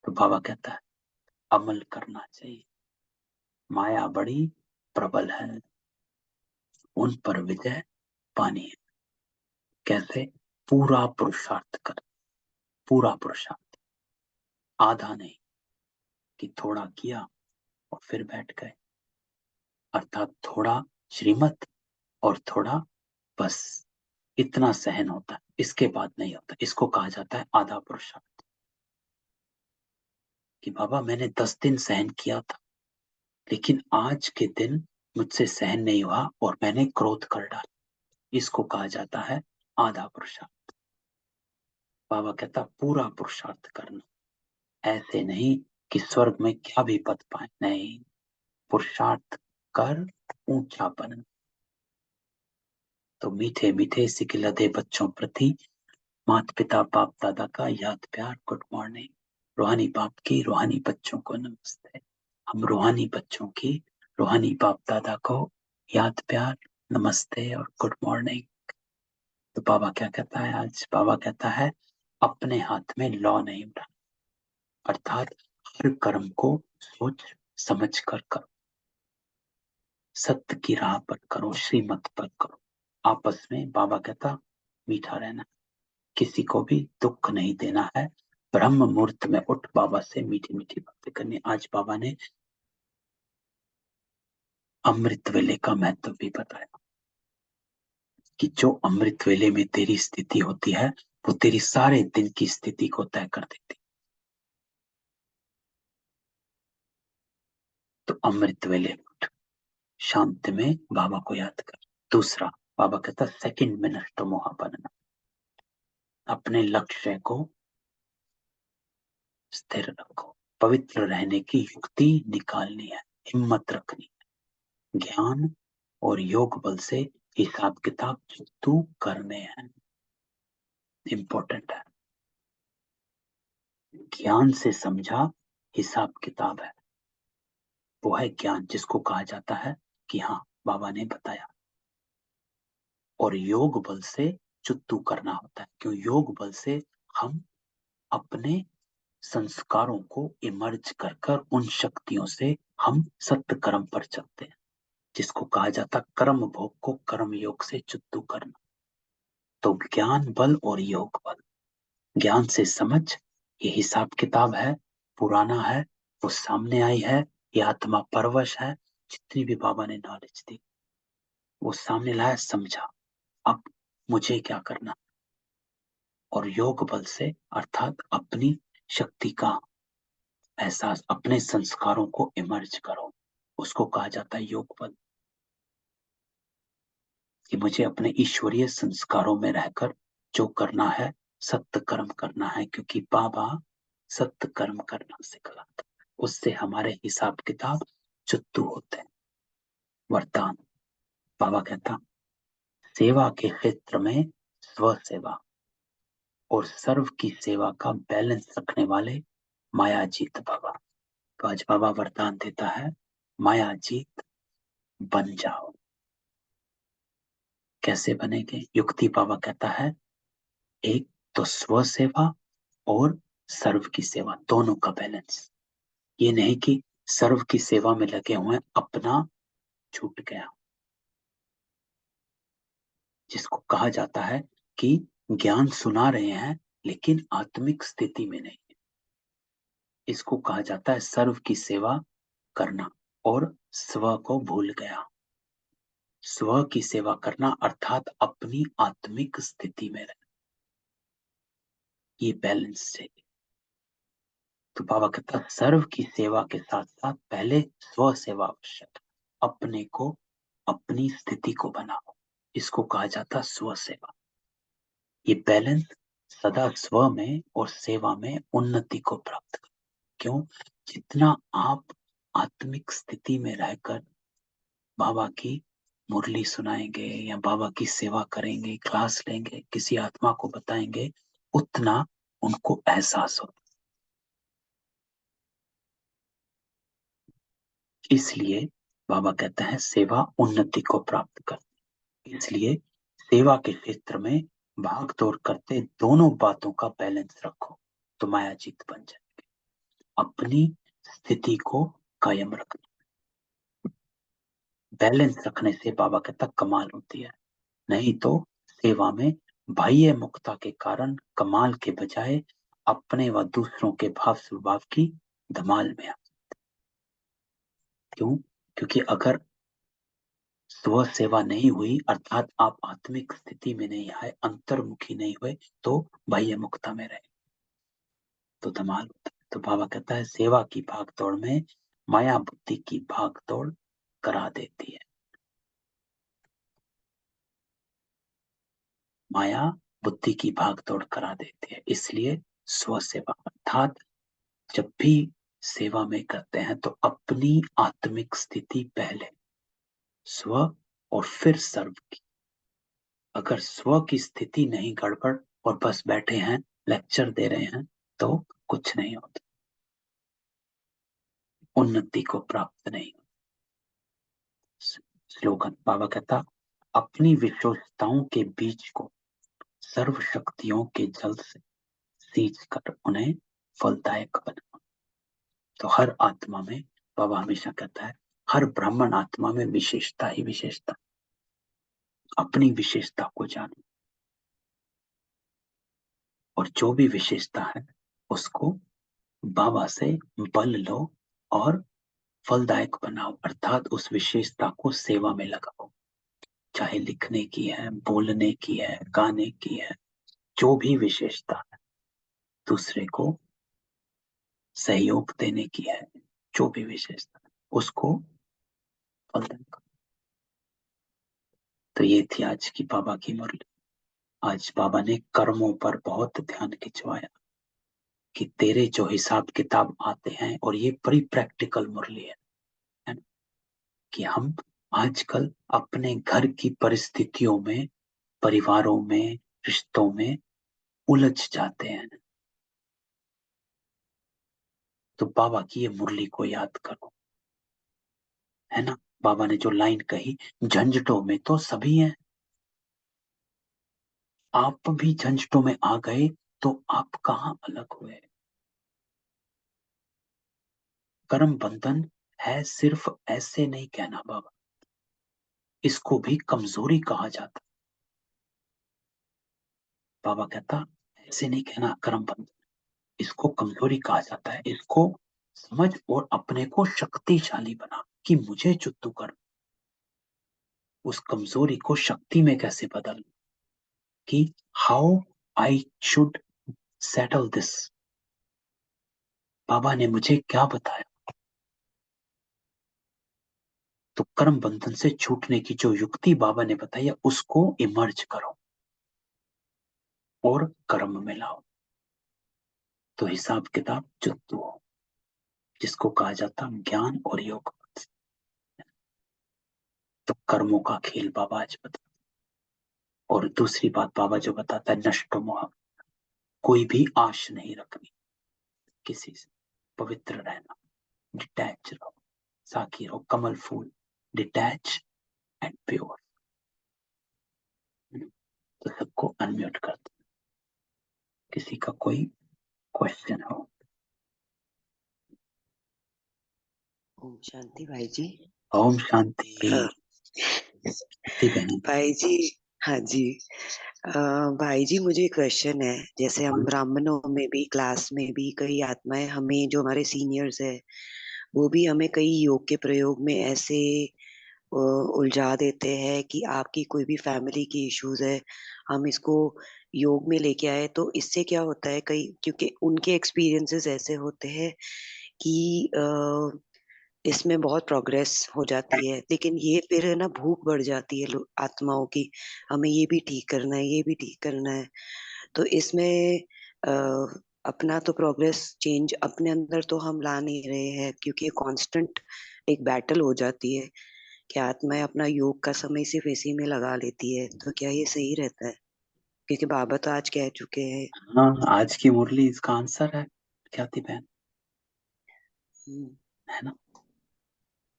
तो बाबा कहता है अमल करना चाहिए। माया बड़ी प्रबल है, उन पर विजय पानी है। कैसे? पूरा पुरुषार्थ कर, पूरा पुरुषार्थ, आधा नहीं कि थोड़ा किया और फिर बैठ गए। अर्थात थोड़ा श्रीमत और थोड़ा बस इतना सहन होता है, इसके बाद नहीं होता। इसको कहा जाता है आधा पुरुषार्थ। कि बाबा मैंने 10 दिन सहन किया था, लेकिन आज के दिन मुझसे सहन नहीं हुआ और मैंने क्रोध कर डाला। इसको कहा जाता है आधा पुरुषार्थ। बाबा कहता पूरा पुरुषार्थ करना, ऐसे नहीं कि स्वर्ग में क्या भी पद पाए, नहीं, पुरुषार्थ कर ऊंचा बन। तो मीठे मीठे सिखिलधे बच्चों प्रति माता पिता बाप दादा का याद प्यार गुड मॉर्निंग। रूहानी बाप की रूहानी बच्चों को नमस्ते। हम रूहानी बच्चों की रूहानी बाप दादा को याद प्यार नमस्ते और गुड मॉर्निंग। तो बाबा क्या कहता है आज? बाबा कहता है अपने हाथ में लॉ नहीं उठाना, अर्थात हर कर्म को सोच समझ कर करो, सत्य की राह पर करो, श्रीमत पर करो। आपस में बाबा कहता मीठा रहना, किसी को भी दुख नहीं देना है। ब्रह्म मुहूर्त में उठ बाबा से मीठी मीठी बातें करनी। आज बाबा ने अमृत वेले का महत्व भी बताया कि जो अमृत वेले में तेरी स्थिति होती है वो तेरी सारे दिन की स्थिति को तय कर देती। तो अमृत वेले उठ, शांत में बाबा को याद कर। दूसरा, बाबा कहता सेकंड में नष्ट मोह बनना, अपने लक्ष्य को स्थिर रखो, पवित्र रहने की युक्ति निकालनी है, हिम्मत रखनी है, ज्ञान और योग बल से हिसाब किताब तू करने हैं। इंपॉर्टेंट है, ज्ञान से समझा हिसाब किताब है, वो है ज्ञान जिसको कहा जाता है कि हाँ बाबा ने बताया। और योग बल से जो तू करना होता है, क्यों योग बल से हम अपने संस्कारों को इमर्ज कर कर उन शक्तियों से हम सत्य कर्म पर चलते हैं, जिसको कहा जाता कर्म भोग को कर्म योग से चुत्तू करना। तो ज्ञान बल और योग बल, ज्ञान से समझ, ये हिसाब किताब है, पुराना है, वो सामने आई है, ये आत्मा परवश है, जितनी भी बाबा ने नॉलेज दी वो सामने लाया, समझा, अब मुझे क्या करना। और योग बल से अर्थात अपनी शक्ति का एहसास, अपने संस्कारों को इमर्ज करो, उसको कहा जाता है योग बल। कि मुझे अपने ईश्वरीय संस्कारों में रहकर जो करना है सत्य कर्म करना है, क्योंकि बाबा सत्य कर्म करना सिखलाता, उससे हमारे हिसाब किताब चुत्तू होते हैं। वरदान, बाबा कहता सेवा के क्षेत्र में स्व सेवा और सर्व की सेवा का बैलेंस रखने वाले मायाजीत बाबा। तो आज बाबा वरदान देता है, मायाजीत बन जाओ। कैसे बनेंगे? युक्ति बाबा कहता है, एक तो स्व सेवा और सर्व की सेवा, दोनों का बैलेंस। ये नहीं कि सर्व की सेवा में लगे हुए अपना छूट गया, जिसको कहा जाता है कि ज्ञान सुना रहे हैं लेकिन आत्मिक स्थिति में नहीं। इसको कहा जाता है सर्व की सेवा करना और स्व को भूल गया। स्व की सेवा करना अर्थात अपनी आत्मिक स्थिति में रहना, ये बैलेंस चाहिए। तो बाबा कहता है सर्व की सेवा के साथ साथ पहले स्व सेवा आवश्यक है, अपने को अपनी स्थिति को बनाओ, इसको कहा जाता स्व सेवा। ये बैलेंस सदा स्व में और सेवा में उन्नति को प्राप्त करो। क्यों? जितना आप आत्मिक स्थिति में रहकर बाबा की मुरली सुनाएंगे या बाबा की सेवा करेंगे, क्लास लेंगे, किसी आत्मा को बताएंगे, उतना उनको एहसास होता। इसलिए बाबा कहते हैं सेवा उन्नति को प्राप्त कर। इसलिए सेवा के क्षेत्र में भाग दौड़ करते दोनों बातों का बैलेंस रखो तो माया जीत बन जाएगी। अपनी स्थिति को कायम रखना, बैलेंस रखने से बाबा कहता कमाल होती है। नहीं तो सेवा में बाह्य मुक्ता के कारण कमाल के बजाय अपने व दूसरों के भाव स्वभाव की धमाल में आ। क्यों? क्योंकि अगर स्व सेवा नहीं हुई अर्थात आप आत्मिक स्थिति में नहीं आए, अंतर्मुखी नहीं हुए, तो बाह्य मुक्ता में रहे तो धमाल होता है। तो बाबा कहता है सेवा की भाग दौड़ में माया बुद्धि की भाग दौड़ करा देती है। माया बुद्धि की भाग दौड़ करा देती है, इसलिए स्व सेवा अर्थात जब भी सेवा में करते हैं तो अपनी आत्मिक स्थिति पहले, स्व और फिर सर्व की। अगर स्व की स्थिति नहीं गड़बड़ और बस बैठे हैं लेक्चर दे रहे हैं तो कुछ नहीं होता, उन्नति को प्राप्त नहीं होता। स्लोगन बाबा कहता अपनी विशेषताओं के बीज को सर्व शक्तियों के जल से सींच कर उन्हें फलदायक बना। तो हर आत्मा में बाबा हमेशा कहता है हर ब्राह्मण आत्मा में विशेषता ही विशेषता, अपनी विशेषता को जानो और जो भी विशेषता है उसको बाबा से बल लो और फलदायक बनाओ, अर्थात उस विशेषता को सेवा में लगाओ, चाहे लिखने की है, बोलने की है, गाने की है, जो भी विशेषता है, दूसरे को सहयोग देने की है, जो भी विशेषता है, उसको फलदायक करो। तो ये थी आज की बाबा की मुरली। आज बाबा ने कर्मों पर बहुत ध्यान खिंचवाया कि तेरे जो हिसाब किताब आते हैं, और ये बड़ी प्रैक्टिकल मुरली है ना, कि हम आजकल अपने घर की परिस्थितियों में, परिवारों में, रिश्तों में उलझ जाते हैं। तो बाबा की ये मुरली को याद करो, है ना। बाबा ने जो लाइन कही, झंझटों में तो सभी हैं, आप भी झंझटों में आ गए तो आप कहां अलग हुए। कर्म बंधन है सिर्फ ऐसे नहीं कहना बाबा, इसको भी कमजोरी कहा जाता। बाबा कहता ऐसे नहीं कहना कर्म बंधन, इसको कमजोरी कहा जाता है। इसको समझ और अपने को शक्तिशाली बना कि मुझे जो तू कर, उस कमजोरी को शक्ति में कैसे बदल, कि how I should settle this. Baba ने मुझे क्या बताया। तो कर्म बंधन से छूटने की जो युक्ति बाबा ने बताई है, उसको इमर्ज करो और कर्म में लाओ। तो हिसाब किताब जुत्तु हो, जिसको कहा जाता ज्ञान और योग। तो कर्मों का खेल बाबा आज बता। और दूसरी बात बाबा जो बताता है, नष्ट मोह, कोई भी आश नहीं रखनी किसी से, पवित्र रहना, डिटैच रहो, साकी रहो, कमल फूल, डिटैच एंड प्योर। तो सबको अनम्यूट कर दो, किसी का कोई क्वेश्चन हो। ओम शांति भाई जी। ओम शांति। हाँ शांति बहन। भाई जी। हाँ जी। भाई जी मुझे क्वेश्चन है, जैसे हम ब्राह्मणों में भी, क्लास में भी कई आत्माएं हमें, जो हमारे सीनियर्स है, वो भी हमें कई योग के प्रयोग में ऐसे उलझा देते हैं कि आपकी कोई भी फैमिली की इश्यूज है, हम इसको योग में लेके आए तो इससे क्या होता है, कई क्योंकि उनके एक्सपीरियंसेस ऐसे होते हैं कि इसमें बहुत प्रोग्रेस हो जाती है, लेकिन ये फिर है ना, भूख बढ़ जाती है आत्माओं की, हमें ये भी ठीक करना है, ये भी ठीक करना है। तो इसमें अ, अपना तो प्रोग्रेस चेंज अपने अंदर तो हम ला नहीं रहे हैं, क्योंकि कांस्टेंट एक बैटल हो जाती है कि आत्माएं अपना योग का समय सिर्फ इसी में लगा लेती है। तो क्या ये सही रहता है? क्योंकि बाबा तो आज कह चुके हैं। हाँ, आज की मुरली इसका आंसर है ख्याति बहन, है ना,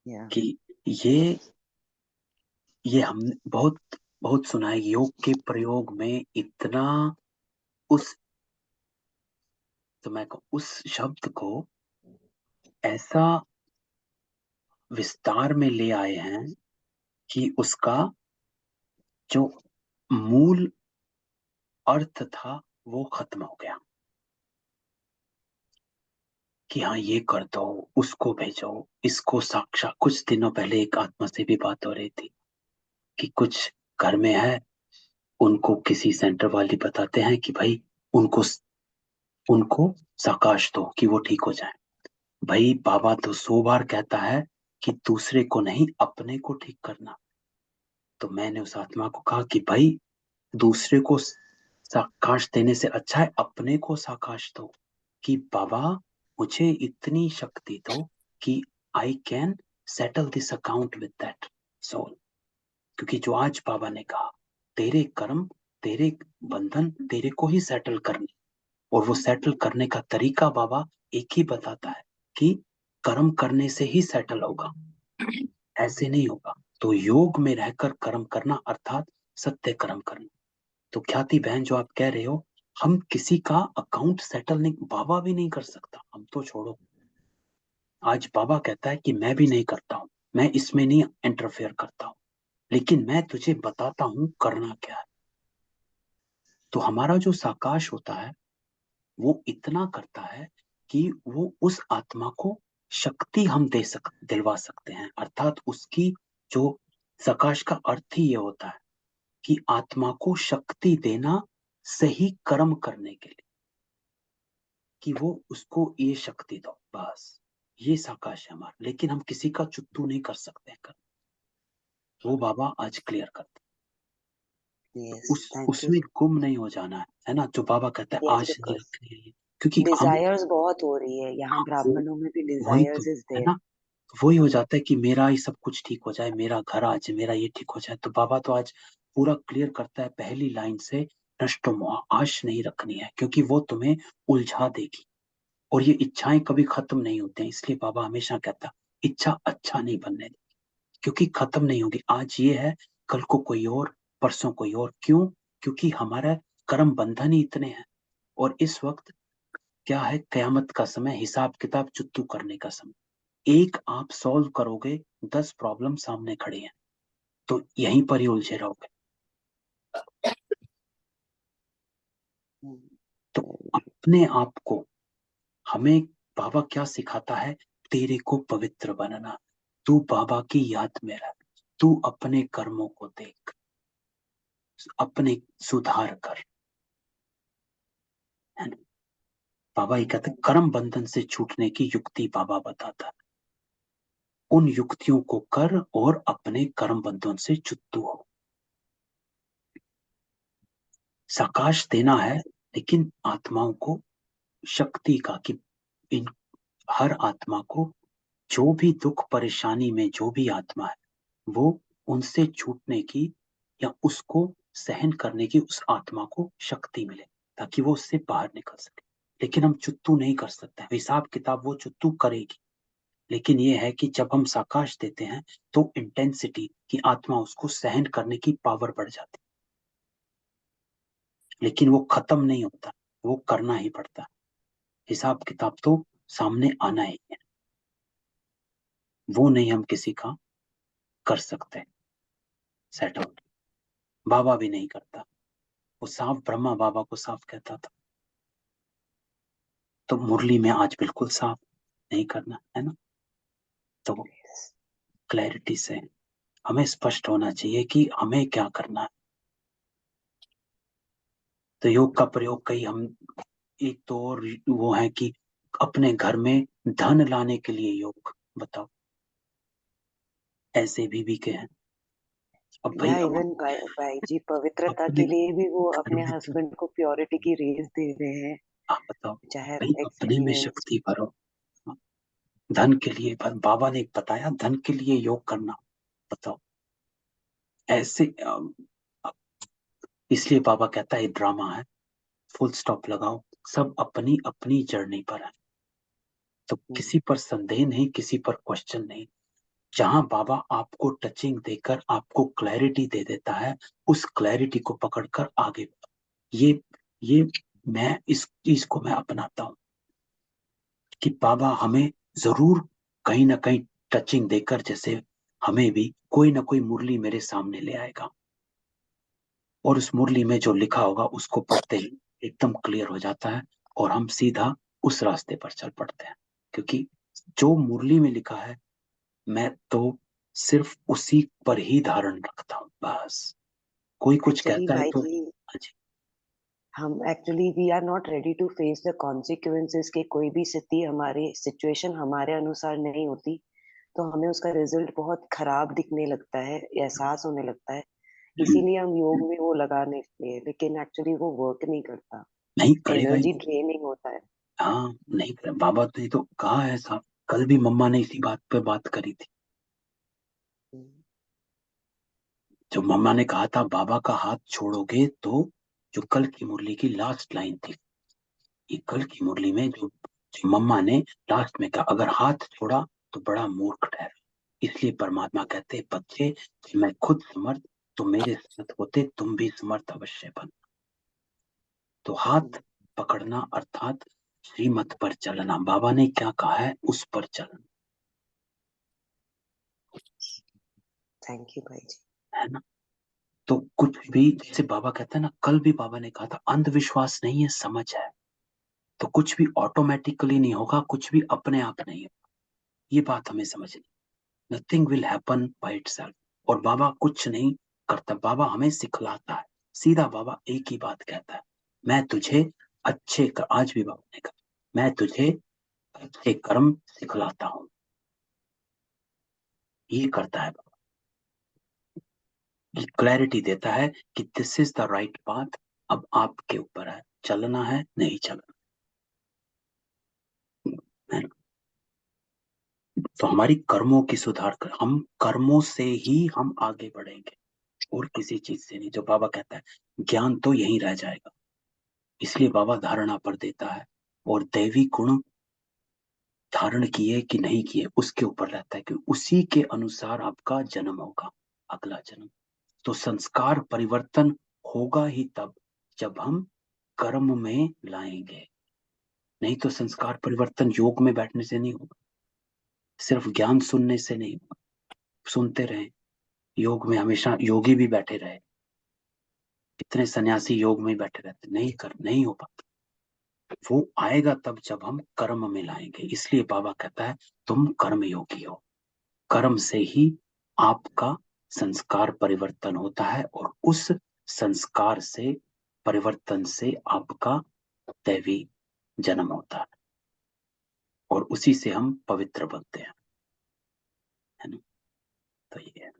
या कि ये ये हमने बहुत बहुत सुना है। योग के प्रयोग में इतना उस, तो मैं कहूं, उस शब्द को ऐसा विस्तार में ले आए हैं कि उसका जो मूल अर्थ था वो खत्म हो गया। कि हाँ ये कर दो, उसको भेजो, इसको साक्षात। कुछ दिनों पहले एक आत्मा से भी बात हो रही थी कि कुछ घर में है, उनको किसी सेंटर वाली बताते हैं कि भाई उनको उनको साकाश दो कि वो ठीक हो जाए। भाई बाबा तो 100 बार कहता है कि दूसरे को नहीं, अपने को ठीक करना। तो मैंने उस आत्मा को कहा कि भाई दूसरे को साकाश देने से अच्छा है अपने को साकाश दो, कि बाबा मुझे इतनी शक्ति दो कि I can settle this account with that soul. क्योंकि जो आज बाबा ने कहा, तेरे कर्म, तेरे बंधन तेरे को ही सेटल करने, और वो सेटल करने का तरीका बाबा एक ही बताता है कि कर्म करने से ही सेटल होगा, ऐसे नहीं होगा। तो योग में रहकर कर्म करना, अर्थात सत्य कर्म करना। तो ख्याति बहन जो आप कह रहे हो, हम किसी का अकाउंट सेटल नहीं, बाबा भी नहीं कर सकता, हम तो छोड़ो। आज बाबा कहता है कि मैं भी नहीं करता हूं, मैं इसमें नहीं इंटरफेयर करता हूं, लेकिन मैं तुझे बताता हूं करना क्या है। तो हमारा जो साकाश होता है वो इतना करता है कि वो उस आत्मा को शक्ति हम दिलवा सकते हैं। अर्थात उसकी जो सकाश का अर्थ ही ये होता है कि आत्मा को शक्ति देना सही कर्म करने के लिए, कि वो उसको ये शक्ति दो, बस ये सकाश है हमारा। लेकिन हम किसी का चुत्तू नहीं कर सकते हैं, वो बाबा आज क्लियर करते। Yes, thank you. उसमें गुम नहीं हो जाना है ना, जो बाबा कहता है यस, आज नहीं बिकॉज रखनी है, क्योंकि हम डिजायर्स बहुत हो रही है यहाँ, वो ब्राह्मणों में भी वही तो डिजायर्स इज है देयर। ना, वही हो जाता है कि मेरा ही सब कुछ ठीक हो जाए, मेरा घर आज मेरा ये ठीक हो जाए। तो बाबा तो आज पूरा क्लियर करता है पहली लाइन से, नष्ट मोह आश नहीं रखनी है, क्योंकि वो तुम्हें उलझा देगी। और ये इच्छाएं कभी खत्म नहीं होती हैं, इसलिए बाबा हमेशा कहता इच्छा अच्छा नहीं बनने दे, क्योंकि खत्म नहीं होगी। आज ये है, कल को कोई और, परसों कोई और। क्यों? क्योंकि हमारा कर्म बंधन ही इतने हैं। और इस वक्त क्या है, कयामत का समय, हिसाब किताब चुत्तू करने का समय। एक आप सॉल्व करोगे, 10 प्रॉब्लम सामने खड़ी हैं, तो यहीं पर ही उलझे रहोगे। तो अपने आप को, हमें बाबा क्या सिखाता है, तेरे को पवित्र बनना। तू बाबा की याद में रह, तू अपने कर्मों को देख, अपने सुधार कर, है ना। बाबा ये कहते कर्म बंधन से छूटने की युक्ति बाबा बताता है। उन युक्तियों को कर और अपने कर्म बंधन से छुट्टू हो। सकाश देना है, लेकिन आत्माओं को शक्ति का, कि इन हर आत्मा को, जो भी दुख परेशानी में जो भी आत्मा है, वो उनसे छूटने की या उसको सहन करने की उस आत्मा को शक्ति मिले, ताकि वो उससे बाहर निकल सके। लेकिन हम चुत्तू नहीं कर सकते, हिसाब किताब वो चुत्तू करेगी। लेकिन ये है कि जब हम साकाश देते हैं तो इंटेंसिटी की आत्मा, उसको सहन करने की पावर बढ़ जाती, लेकिन वो खत्म नहीं होता, वो करना ही पड़ता। हिसाब किताब तो सामने आना ही है, वो नहीं हम किसी का कर सकते सेट आउट। बाबा भी नहीं करता, वो साफ ब्रह्मा बाबा को साफ कहता था। तो मुरली में आज बिल्कुल साफ नहीं करना है ना। तो क्लैरिटी से हमें स्पष्ट होना चाहिए कि हमें क्या करना है। तो योग का प्रयोग कई हम, एक तो और वो है कि अपने घर में धन लाने के लिए योग बताओ, ऐसे भी के हैं। अब भाई या अब इवन भाई जी, पवित्रता अपने के लिए भी वो घर अपने में हस्बैंड को प्योरिटी की रेस दे रहे हैं, आप बताओ, which I have भाई अपने में experienced. शक्ति भरो। धन के लिए बाबा ने बताया, धन के लिए योग करना, बताओ ऐसे इसलिए बाबा कहता है ड्रामा है, फुल स्टॉप लगाओ, सब अपनी अपनी जर्नी पर है। तो किसी पर संदेह नहीं, किसी पर क्वेश्चन नहीं। जहां बाबा आपको टचिंग देकर आपको क्लैरिटी दे देता है, उस क्लैरिटी को पकड़कर आगे बढ़ो। ये मैं इस चीज को मैं अपनाता हूं कि बाबा हमें जरूर कहीं ना कहीं टचिंग देकर, जैसे हमें भी कोई ना कोई मुरली मेरे सामने ले आएगा, और उस मुरली में जो लिखा होगा उसको पढ़ते ही एकदम क्लियर हो जाता है, और हम सीधा उस रास्ते पर चल पड़ते हैं। क्योंकि जो मुरली में लिखा है, मैं तो सिर्फ उसी पर ही धारण रखता हूँ, बस। कोई कुछ एक्चुअली कहता है भाई तो जी, हाँ जी। हम actually we are not ready to face the consequences के कोई भी स्थिति हमारी सिचुएशन हमारे अनुसार नहीं होती, तो हमें उसका रिजल्ट बहुत खराब दिखने लगता है, एहसास होने लगता है। इसीलिए हम योग में वो लगाने लगते हैं, लेकिन एक्चुअली वो वर्क नहीं करता, नहीं करेगा ही एनर्जी नहीं। ड्रेनिंग होता है। हाँ नहीं करे, बाबा ने तो कहा है साहब, कल भी मम्मा ने इसी बात पे बात करी थी। जो मम्मा ने कहा था बाबा का हाथ छोड़ोगे तो, जो कल की मुरली की लास्ट लाइन थी, ये कल की मुरली में जो मम्मा ने लास्ट में कहा, अगर हाथ छोड़ा तो बड़ा मूर्ख ठहरा। इसलिए परमात्मा कहते बच्चे, कि मैं खुद समर्थ, तो मेरे साथ होते तुम भी समर्थ अवश्य बन। तो हाथ पकड़ना अर्थात श्रीमत पर चलना, बाबा ने क्या कहा है उस पर चलना, थैंक यू भाई जी। है ना। तो कुछ भी, जैसे बाबा कहते हैं ना, कल भी बाबा ने कहा था अंधविश्वास नहीं है, समझ है। तो कुछ भी ऑटोमेटिकली नहीं होगा, कुछ भी अपने आप नहीं होगा। ये बात हमें समझनी। Nothing will happen by itself. और बाबा कुछ नहीं करता, बाबा हमें सिखलाता है। सीधा बाबा एक ही बात कहता है, मैं तुझे अच्छे आज भी बाबा ने कहा, मैं तुझे अच्छे कर्म सिखलाता हूं। ये करता है बाबा, ये क्लैरिटी देता है कि this is the right path. अब आपके ऊपर है, चलना है नहीं चलना है। तो हमारी कर्मों की सुधार कर, हम कर्मों से ही हम आगे बढ़ेंगे और किसी चीज से नहीं। जो बाबा कहता है ज्ञान तो यहीं रह जाएगा, इसलिए बाबा धारणा पर देता है। और दैवी गुण धारण किए कि नहीं किए उसके ऊपर रहता है कि उसी के अनुसार आपका जन्म होगा, अगला जन्म। तो संस्कार परिवर्तन होगा ही तब जब हम कर्म में लाएंगे। नहीं तो संस्कार परिवर्तन योग में बैठने से नहीं होगा, सिर्फ ज्ञान सुनने से नहीं होगा। सुनते रहे, योग में हमेशा योगी भी बैठे रहे, कितने सन्यासी योग में बैठे रहते, नहीं हो पाता। वो आएगा तब जब हम कर्म में लाएंगे। इसलिए बाबा कहता है तुम कर्म योगी हो, कर्म से ही आपका संस्कार परिवर्तन होता है और उस संस्कार से परिवर्तन से आपका दैवी जन्म होता है और उसी से हम पवित्र बनते हैं, है ना। तो ये है,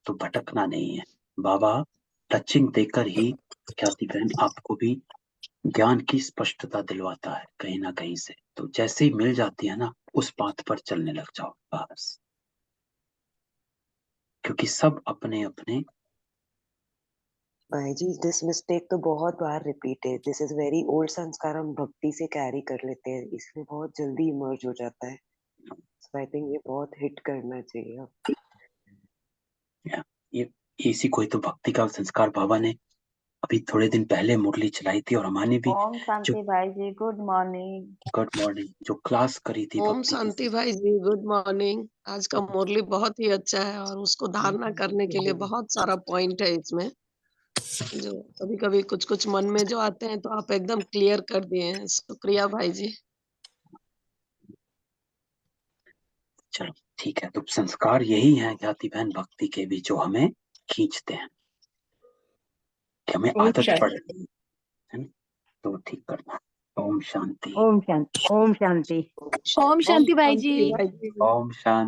तो भटकना नहीं है। बाबा टचिंग देकर ही ख्याति बहन आपको भी ज्ञान की स्पष्टता दिलवाता है कहीं ना कहीं से। तो जैसे ही मिल जाती है ना, उस पाथ पर चलने लग जाओ बस, क्योंकि सब अपने अपने। भाई जी दिस मिस्टेक तो बहुत बार रिपीट है, दिस इज वेरी ओल्ड संस्कार, हम भक्ति से कैरी कर लेते हैं, इसलिए बहुत जल्दी इमर्ज हो जाता है। सो आई थिंक ये बहुत हिट करना चाहिए अब। ये इसी कोई तो भक्ति का संस्कार बाबा ने अभी थोड़े दिन पहले मुरली चलाई थी और हमारी भी ओम जो शांति भाई जी, गुड मॉर्निंग। गुड मॉर्निंग जो क्लास करी थी ओम भक्ति की। शांति भाई जी, गुड मॉर्निंग। आज का मुरली बहुत ही अच्छा है और उसको धारणा करने के लिए बहुत सारा पॉइंट है इसमें, जो कभी-कभी कुछ-कुछ मन में जो आते हैं तो आप एकदम क्लियर कर दिए हैं। शुक्रिया भाई जी। चलो ठीक है, तो संस्कार यही है ज्ञाति बहन भक्ति के भी, जो हमें खींचते हैं कि हमें ओम आदत पड़ शांति। रही है ना, तो ठीक करना। ओम शांति। ओम शांति। ओम शांति। ओम शांति भाई जी। शांति भाई जी। ओम शांति।